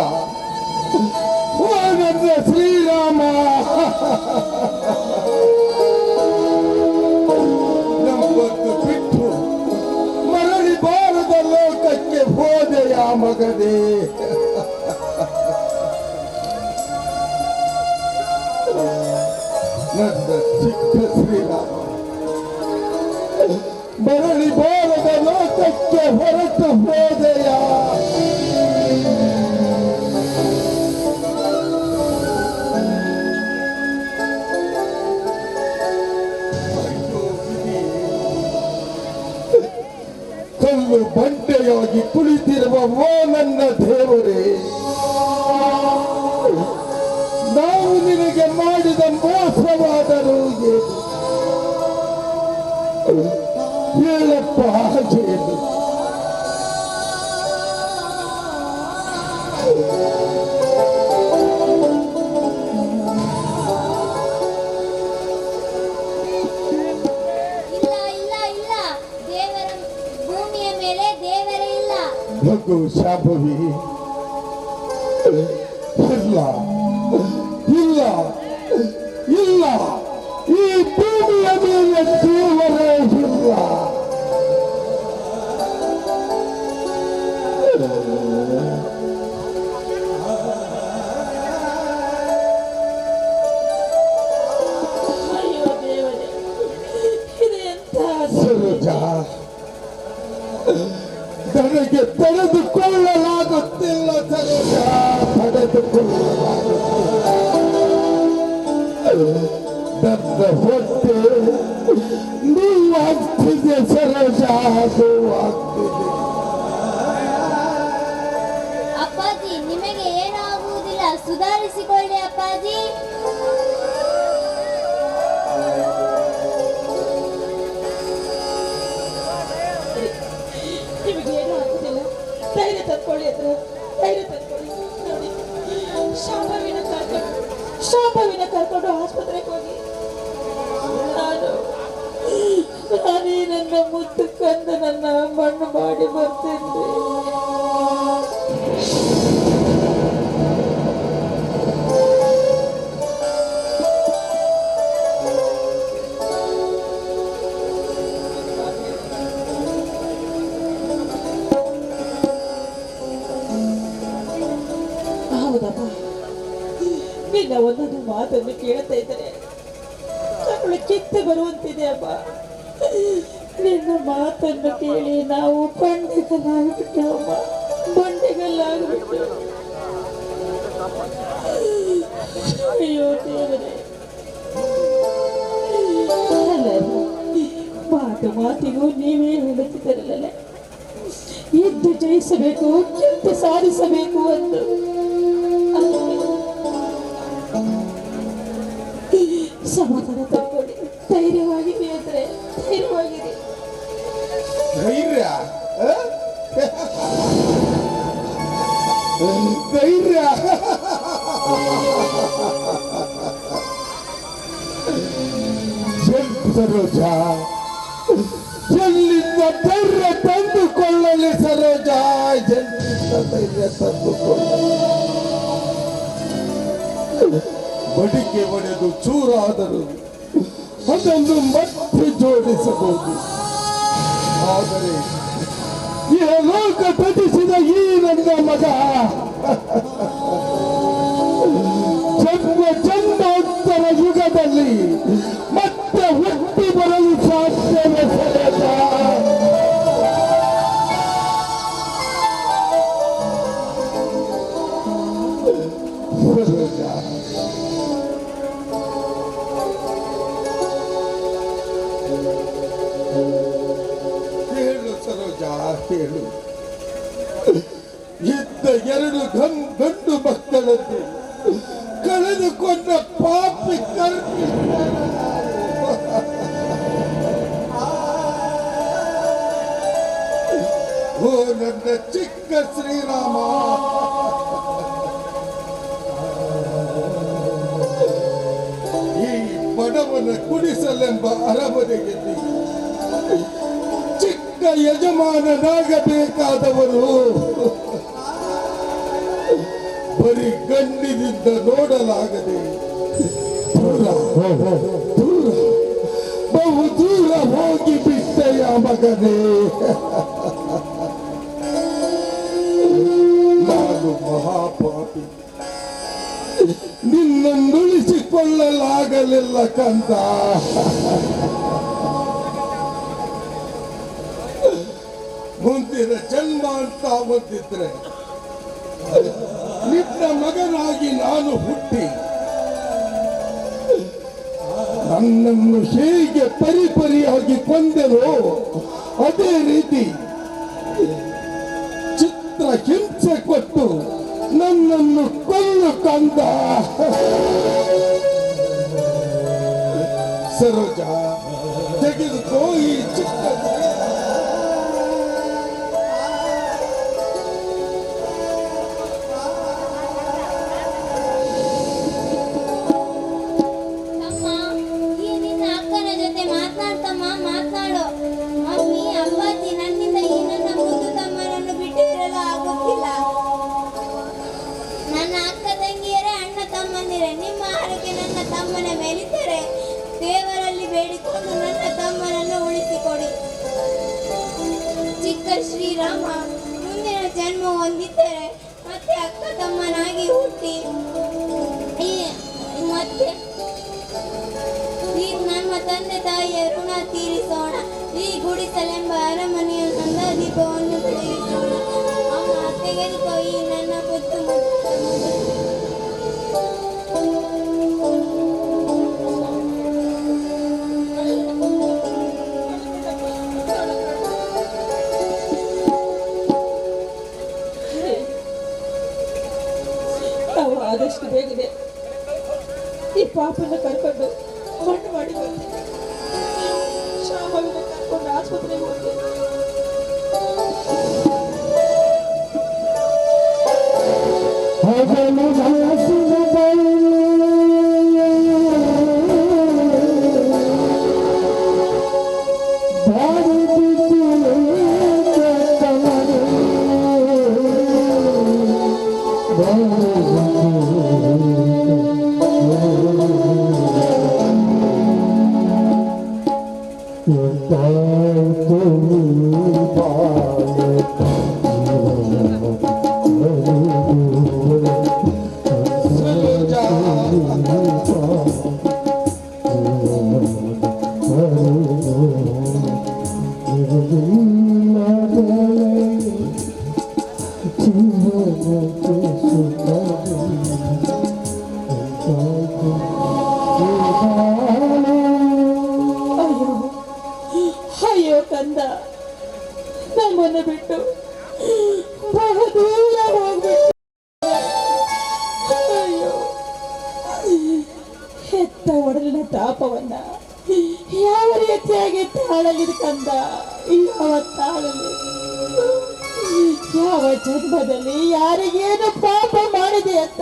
ಓ ನನ್ನ ಶ್ರೀರಾಮ, ನಮ್ಮನ್ನು ಬಿಟ್ಟು ಮರಳಿ ಬಾರದ ಲೋಕಕ್ಕೆ ಹೋದೆಯ ಮಗನೇ. ನನ್ನ ಚಿಕ್ಕ ಶ್ರೀರಾಮ ಮರಳಿ ಬಾರದ ಲೋಕಕ್ಕೆ ಹೊರಟು ಹೋದೆಯ. ಕಲ್ಲು ಬಂಡೆಯಾಗಿ ಕುಳಿತಿರುವ ಓ ನನ್ನ ದೇವರೇ, ನಾವು ನಿನಗೆ ಮಾಡಿದ ಮೋಸವಾದರೂ ಏನು ಹೇಳಪ್ಪ ಏನು? ಇಲ್ಲ ಇಲ್ಲ ಇಲ್ಲ, ದೇವರ ಭೂಮಿಯ ಮೇಲೆ ದೇವರೇ ಇಲ್ಲ. ಮಗು ಶಾಂಭವಿ, ಇಲ್ಲ ಇಲ್ಲ ಇಲ್ಲ, ಈ ಭೂಮಿಯ ಮೇಲೆ ದೇವರೇ ಇಲ್ಲ. ಅಯ್ಯೋ ದೇವರೇ, ಇದೆಂತ ಸರೋಜ, ನನಗೆ ತಡೆದುಕೊಳ್ಳಲಾಗುತ್ತಿಲ್ಲ ಸರೋಜ, ತಡೆದುಕೊಳ್ಳಲಾಗುತ್ತಿಲ್ಲ. ನನ್ನ ಹೊಟ್ಟೆ ನೋವಾಗ್ತಿದೆ ಸರೋಜ, ನೋವಾಗ್ತಿದೆ. ಅಪ್ಪಾಜಿ, ನಿಮಗೆ ಏನೂ ಆಗುವುದಿಲ್ಲ, ಸುಧಾರಿಸಿಕೊಳ್ಳಿ ಅಪ್ಪಾಜಿ. ನಿಮಗೆ ಏನೂ ಆಗುದಿಲ್ಲ, ಧೈರ್ಯ ತಂದ್ಕೊಳ್ಳಿ ಹತ್ರ, ಧೈರ್ಯ ತಂದ್ಕೊಳ್ಳಿ. ನೋಡಿ, ಶಾಂಭವಿನ ಕರ್ಕೊಂಡು ಆಸ್ಪತ್ರೆಗೆ ಹೋಗಿ ನಾನೇ ನನ್ನ ಮುತ್ತು ಕಂದ ನನ್ನ ಮಣ್ಣು ಮಾಡಿ ಬರ್ತೇನೆ. ಹೌದಪ್ಪ, ನಿನ್ನ ಒಂದೊಂದು ಮಾತನ್ನು ಕೇಳ್ತಾ ಇದ್ದಾರೆ, ಅವಳು ಕಿತ್ತು ಬರುವಂತಿದೆ ಅಪ್ಪ. ನಿನ್ನ ಮಾತನ್ನು ಕೇಳಿ ನಾವು ಬಂಡೆಗಲ್ಲಾಗ್ಬಿಟ್ಟವಮ್ಮ, ಬಂಡೆಗಲ್ಲಾಗ್ಬಿಟ್ಟು. ಅಯ್ಯೋ ದೇವರೇ, ಅಲ್ಲ ಮಾತು ಮಾತಿಗೂ ನೀವೇ ಹೇಳುತ್ತಿದ್ದರಲ್ಲ, ಯುದ್ಧ ಜಯಿಸಬೇಕು, ಯುದ್ಧ ಸಾಧಿಸಬೇಕು ಎಂದು. ಸಮಾಧಾನ ತಗೊಳ್ಳಿ, ಧೈರ್ಯವಾಗಿರಿ ಅಂದ್ರೆ ಧೈರ್ಯವಾಗಿರಿ. ಧೈರ್ಯ ಧೈರ್ಯ ಸರೋಜ, ಎಲ್ಲಿಂದ ಧೈರ್ಯ ತಂದುಕೊಳ್ಳಲಿ ಸರೋಜ, ಎಲ್ಲಿಂದ ಧೈರ್ಯ ತಂದುಕೊಳ್ಳಲಿ? ಬಡಿಕೆ ಒಡೆದು ಚೂರಾದರೂ ಅದನ್ನು ಮತ್ತೆ ಜೋಡಿಸಬಹುದು, ಆದರೆ ಈ ಲೋಕ ತ್ಯಜಿಸಿದ ಈ ನನ್ನ ಮಗ ಜನ್ಮ ಜನ್ಮಾಂತರ ಯುಗದಲ್ಲಿ ಮತ್ತೆ ಹುಟ್ಟಿ ಬರಲು ಸಾಧ್ಯವೇ ಸರೋಜ? ಸರೋಜ, ಹೇಳು ಸರೋಜ, ಹೇಳು. ಇದ್ದ ಎರಡು ಗಂಡು ಮಕ್ಕಳನ್ನು ಕಳೆದುಕೊಂಡ ಪಾಪಿ ಕರ್ಮಿ ಓ ನನ್ನ ಚಿಕ್ಕ ಶ್ರೀರಾಮ, ಈ ಬಡವನ ಕುಡಿಸಲೆಂಬ ಅರಮನೆಯಲ್ಲಿ ಚಿಕ್ಕ ಯಜಮಾನನಾಗಬೇಕಾದವರು ಬರೀ ಗಣ್ಣಿನಿಂದ ನೋಡಲಾಗದೆ ದೂರ ದೂರ ಬಹು ದೂರ ಹೋಗಿ ಬಿಟ್ಟೆಯ ಮಗನೇ. ನಾನು ಮಹಾಪಾಪಿ, ನಿನ್ನನ್ನುಳಿಸಿಕೊಳ್ಳಲಾಗಲಿಲ್ಲ ಕಂದ. ಮುಂದಿನ ಜನ್ಮ ಅಂತ ಬಂದಿದ್ರೆ ನಿನ್ನ ಮಗನಾಗಿ ನಾನು ಹುಟ್ಟಿ ನನ್ನನ್ನು ಹೇಗೆ ಪರಿಪರಿಯಾಗಿ ಕೊಂದೆನೋ ಅದೇ ರೀತಿ ಚಿತ್ರ ಹಿಂಸೆ ಕೊಟ್ಟು ನನ್ನನ್ನು ಕೊಲ್ಲು ಕಂದ. ಸರೋಜ, ತೆಗೆದುಕೋ ಈ ಚಿಕ್ಕ ನಿಮ್ಮ ಹರಕೆ ನನ್ನ ತಮ್ಮನ ಮೇಲಿದ್ದರೆ ದೇವರಲ್ಲಿ ಬೇಡಿಕೊಂಡು ನನ್ನ ತಮ್ಮನನ್ನು ಉಳಿಸಿಕೊಡಿ. ಚಿಕ್ಕ ಶ್ರೀರಾಮ ಮುಂದಿನ ಜನ್ಮ ಹೊಂದಿದ್ದರೆ ಮತ್ತೆ ಅಕ್ಕ ತಮ್ಮನಾಗಿ ಹುಟ್ಟಿ ಮತ್ತೆ ನಮ್ಮ ತಂದೆ ತಾಯಿಯ ಋಣ ತೀರಿಸೋಣ. ಈ ಗುಡಿಸಲೆಂಬ ಅರಮನೆಯ ಸಂದರ್ಭವನ್ನು ಬೆಳಗಿಸೋಣ. ಅಮ್ಮ ತೆಗೆದುಕೋ ಈ ನನ್ನ ಮುತ್ತು ನಾವು ಆದಷ್ಟು ಬೇಗನೆ ಈ ಪಾಪನ ಕರ್ಕೊಂಡು ಮಣ್ಣು ಮಾಡಿ ಬರ್ತೀವಿ. ಶಾಮವಿನ ಕರ್ಕೊಂಡು ಆಸ್ಪತ್ರೆಗೆ ಹೋಗ್ತೀವಿ. ಅಯ್ಯೋ ಕಂದ, ನಮ್ಮನ್ನು ಬಿಟ್ಟು ಬಹುದೂರ ಹೋಗ್ಬಿಟ್ಟು. ಅಯ್ಯೋ, ಹೆತ್ತ ಒಡಲಿನ ತಾಪವನ್ನ ಯಾವ ರೀತಿಯಾಗಿ ತಾಳಲಿದೆ ಕಂದ, ಯಾವ ತಾಳಲಿ? ಯಾವ ಜನ್ಮದಲ್ಲಿ ಯಾರಿಗೇನು ಪಾಪ ಮಾಡಿದೆ ಅಂತ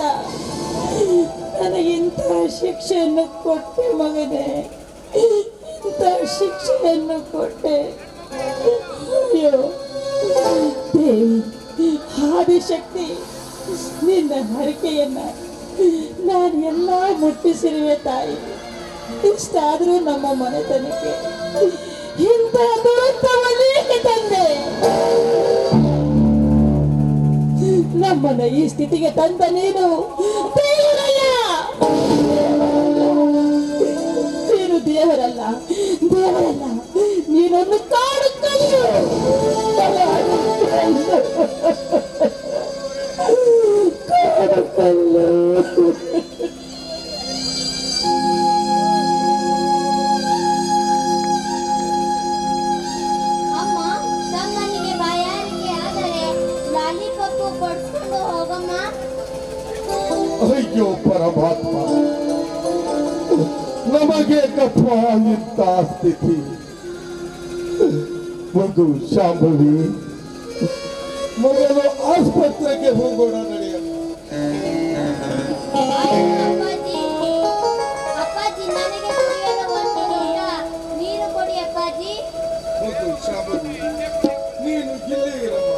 ನನಗಿಂತ ಶಿಕ್ಷೆಯನ್ನು ಕೊಟ್ಟೆ ಮಗನೇ, ಇಂಥ ಶಿಕ್ಷೆಯನ್ನು ಕೊಟ್ಟೆ. ಅಯ್ಯೋ ದೇವಿ ಆದಿಶಕ್ತಿ, ನಿನ್ನ ಹರಕೆಯನ್ನ ನಾನು ಎಲ್ಲ ಮುಟ್ಟಿಸಿರುವೆ ತಾಯಿ. ಇಷ್ಟಾದರೂ ನಮ್ಮ ಮನೆತನಕ್ಕೆ ಇಂಥ ದುರಂತವನ್ನೇಕೆ ತಂದೆ? ನಮ್ಮನ್ನ ಈ ಸ್ಥಿತಿಗೆ ತಂದ ನೀನು ದೇವರಲ್ಲ, ನೀನು ದೇವರಲ್ಲ, ದೇವರಲ್ಲ, ನೀನೊಂದು ಕಾಡು ಕಲ್ಲು, ಕಾಡು ಕಲ್ಲು. ಅಯ್ಯೋ ಪರಮಾತ್ಮ, ನಮಗೆ ಕಪ್ಪ ಇಂಥ ಸ್ಥಿತಿ. ಒಂದು ಶಾಂಭವಿ, ಮೊದಲು ಆಸ್ಪತ್ರೆಗೆ ಹೋಗೋಣ ನಡೆಯಲ್ಲ. ಅಪ್ಪಾಜಿ, ನನಗೆ ಕುಡಿಯಲು ಒಂದು ಲೋಟ ನೀರು ಕೊಡಿ ಅಪ್ಪಾಜಿ. ಒಂದು ಶಾಂಭವಿ, ನೀನು ಇಲ್ಲೇ ಇರಮ್ಮ,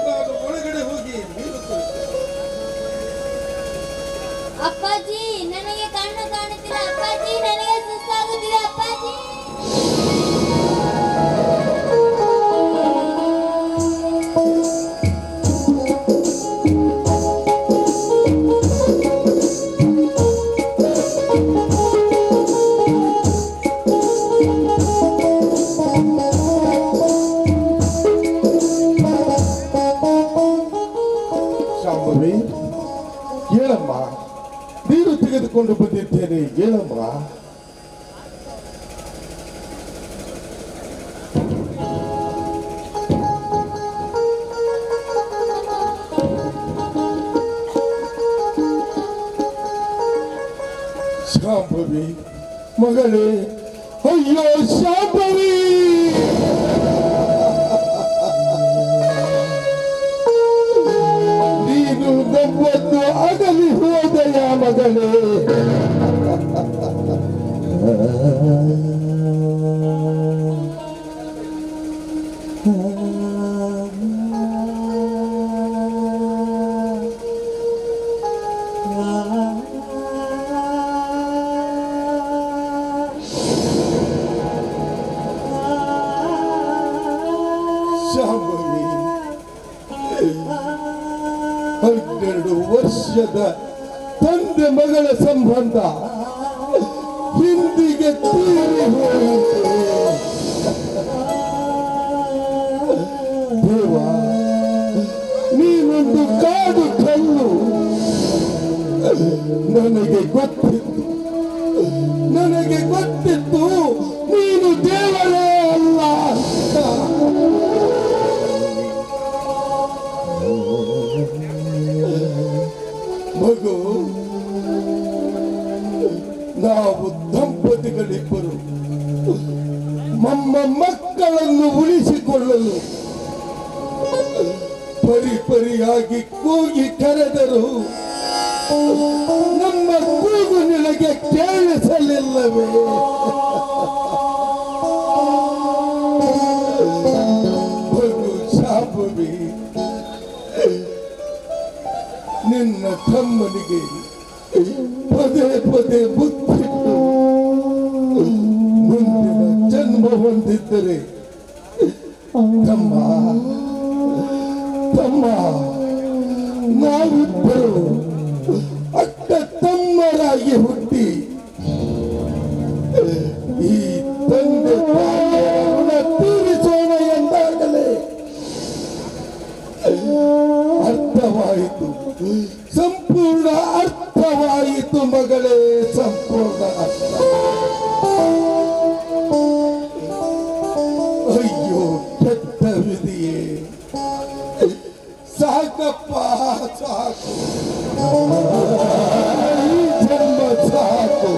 ನಾನು ಒಳಗಡೆ ಹೋಗಿ ನೀರು ತರುತ್ತೇನೆ. ಹೇಳಮ್ಮ, ನೀರು ತೆಗೆದುಕೊಂಡು ಬಂದಿದ್ದೇನೆ, ಹೇಳಮ್ಮ. ಶಾಂಭವಿ ಮಗಳೇ, ಅಯ್ಯೋ ಶಾಂಭವಿ, ನೀನು ನಮ್ಮನ್ನು ಅಗಲಿ ಹೋದೆಯ ಮಗಳೇ. ಶಾಂಭವಿ, 12 ವರ್ಷದ ತಂದೆ ಮಗಳ ಸಂಬಂಧ ಹಿಂದಿಗೆ ತೀರಿ ಹೋಯಿತು. ದೇವ, ನೀನೊಂದು ಕಾಡು ಕಲ್ಲು. ನನಗೆ ಗೊತ್ತಿತ್ತು ನೀನು ದೇವರೇ ಅಲ್ಲ. ಮಗು, ನಾವು ದಂಪತಿಗಳಿಬ್ಬರು ನಮ್ಮ ಮಕ್ಕಳನ್ನು ಉಳಿಸಿಕೊಳ್ಳಲು ಪರಿಪರಿಯಾಗಿ ಕೂಗಿ ಕರೆದರು ನಮ್ಮ ಕೂಗು ನಿನಗೆ ಕೇಳಿಸಲಿಲ್ಲವೇ? ಮಗು ಶಾಂಭವಿ, ನಿನ್ನ ತಮ್ಮನಿಗೆ ಪದೇ ಪದೇ ಬುದ್ಧಿಟ್ಟು ಮುಂದಿನ ಜನ್ಮ ಹೊಂದಿದ್ದರೆ ತಮ್ಮ ನಾವಿಬ್ಬರು ಅಕ್ಕ ತಮ್ಮರಾಗಿ ಹುಟ್ಟಿ ಈ ತಂದೆ ತಾಯಿಯರನ್ನ ತೀರಿಸೋಣ ಎಂದಾಗಲೇ ಅರ್ಥವಾಯಿತು, ಸಂಪೂರ್ಣ ಅರ್ಥವಾಯಿತು ಮಗಳೇ, ಸಂಪೂರ್ಣ ಅರ್ಥ. ಅಯ್ಯೋ ಕೆಟ್ಟ ವಿಧಿಯೇ, ಸಾಕಪ್ಪ ಸಾಕು, ಈ ಜನ್ಮ ಸಾಕು.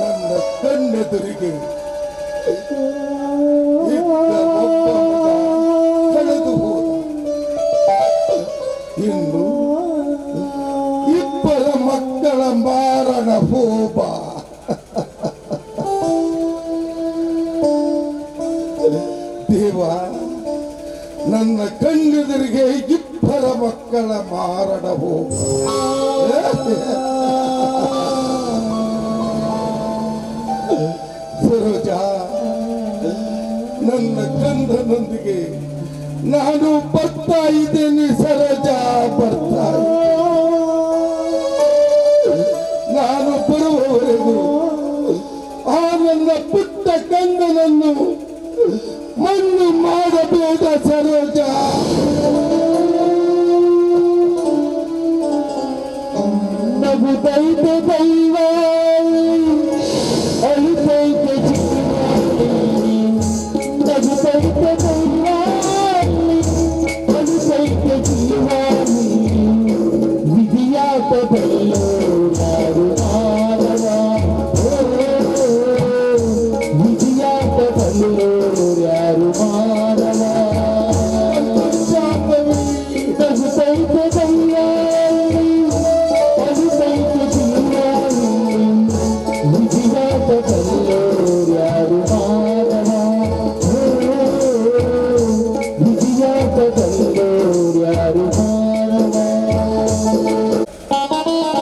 ನನ್ನ ಕಣ್ಣೆದುರಿಗೆ ಕಳೆದು ಹೋದ. ಇನ್ನು ಇಬ್ಬರ ಮಕ್ಕಳ ಮಾರಣ ಹೋಬ. ದೇವ, ನನ್ನ ಕಣ್ಣೆದುರಿಗೆ ಇಬ್ಬರ ಮಕ್ಕಳ ಮಾರಣ ಹೋಬ. ಸರೋಜ, ನನ್ನ ಕಂದನೊಂದಿಗೆ ನಾನು ಬರ್ತಾ ಇದ್ದೇನೆ. ಸರೋಜ, ಬರ್ತಾ ನಾನು ಬರುವವರೆಗೂ ಆ ನನ್ನ ಪುಟ್ಟ ಕಂದನನ್ನು ಮಣ್ಣು ಮಾಡಬೇಡ ಸರೋಜ. ನಗು ದೈತ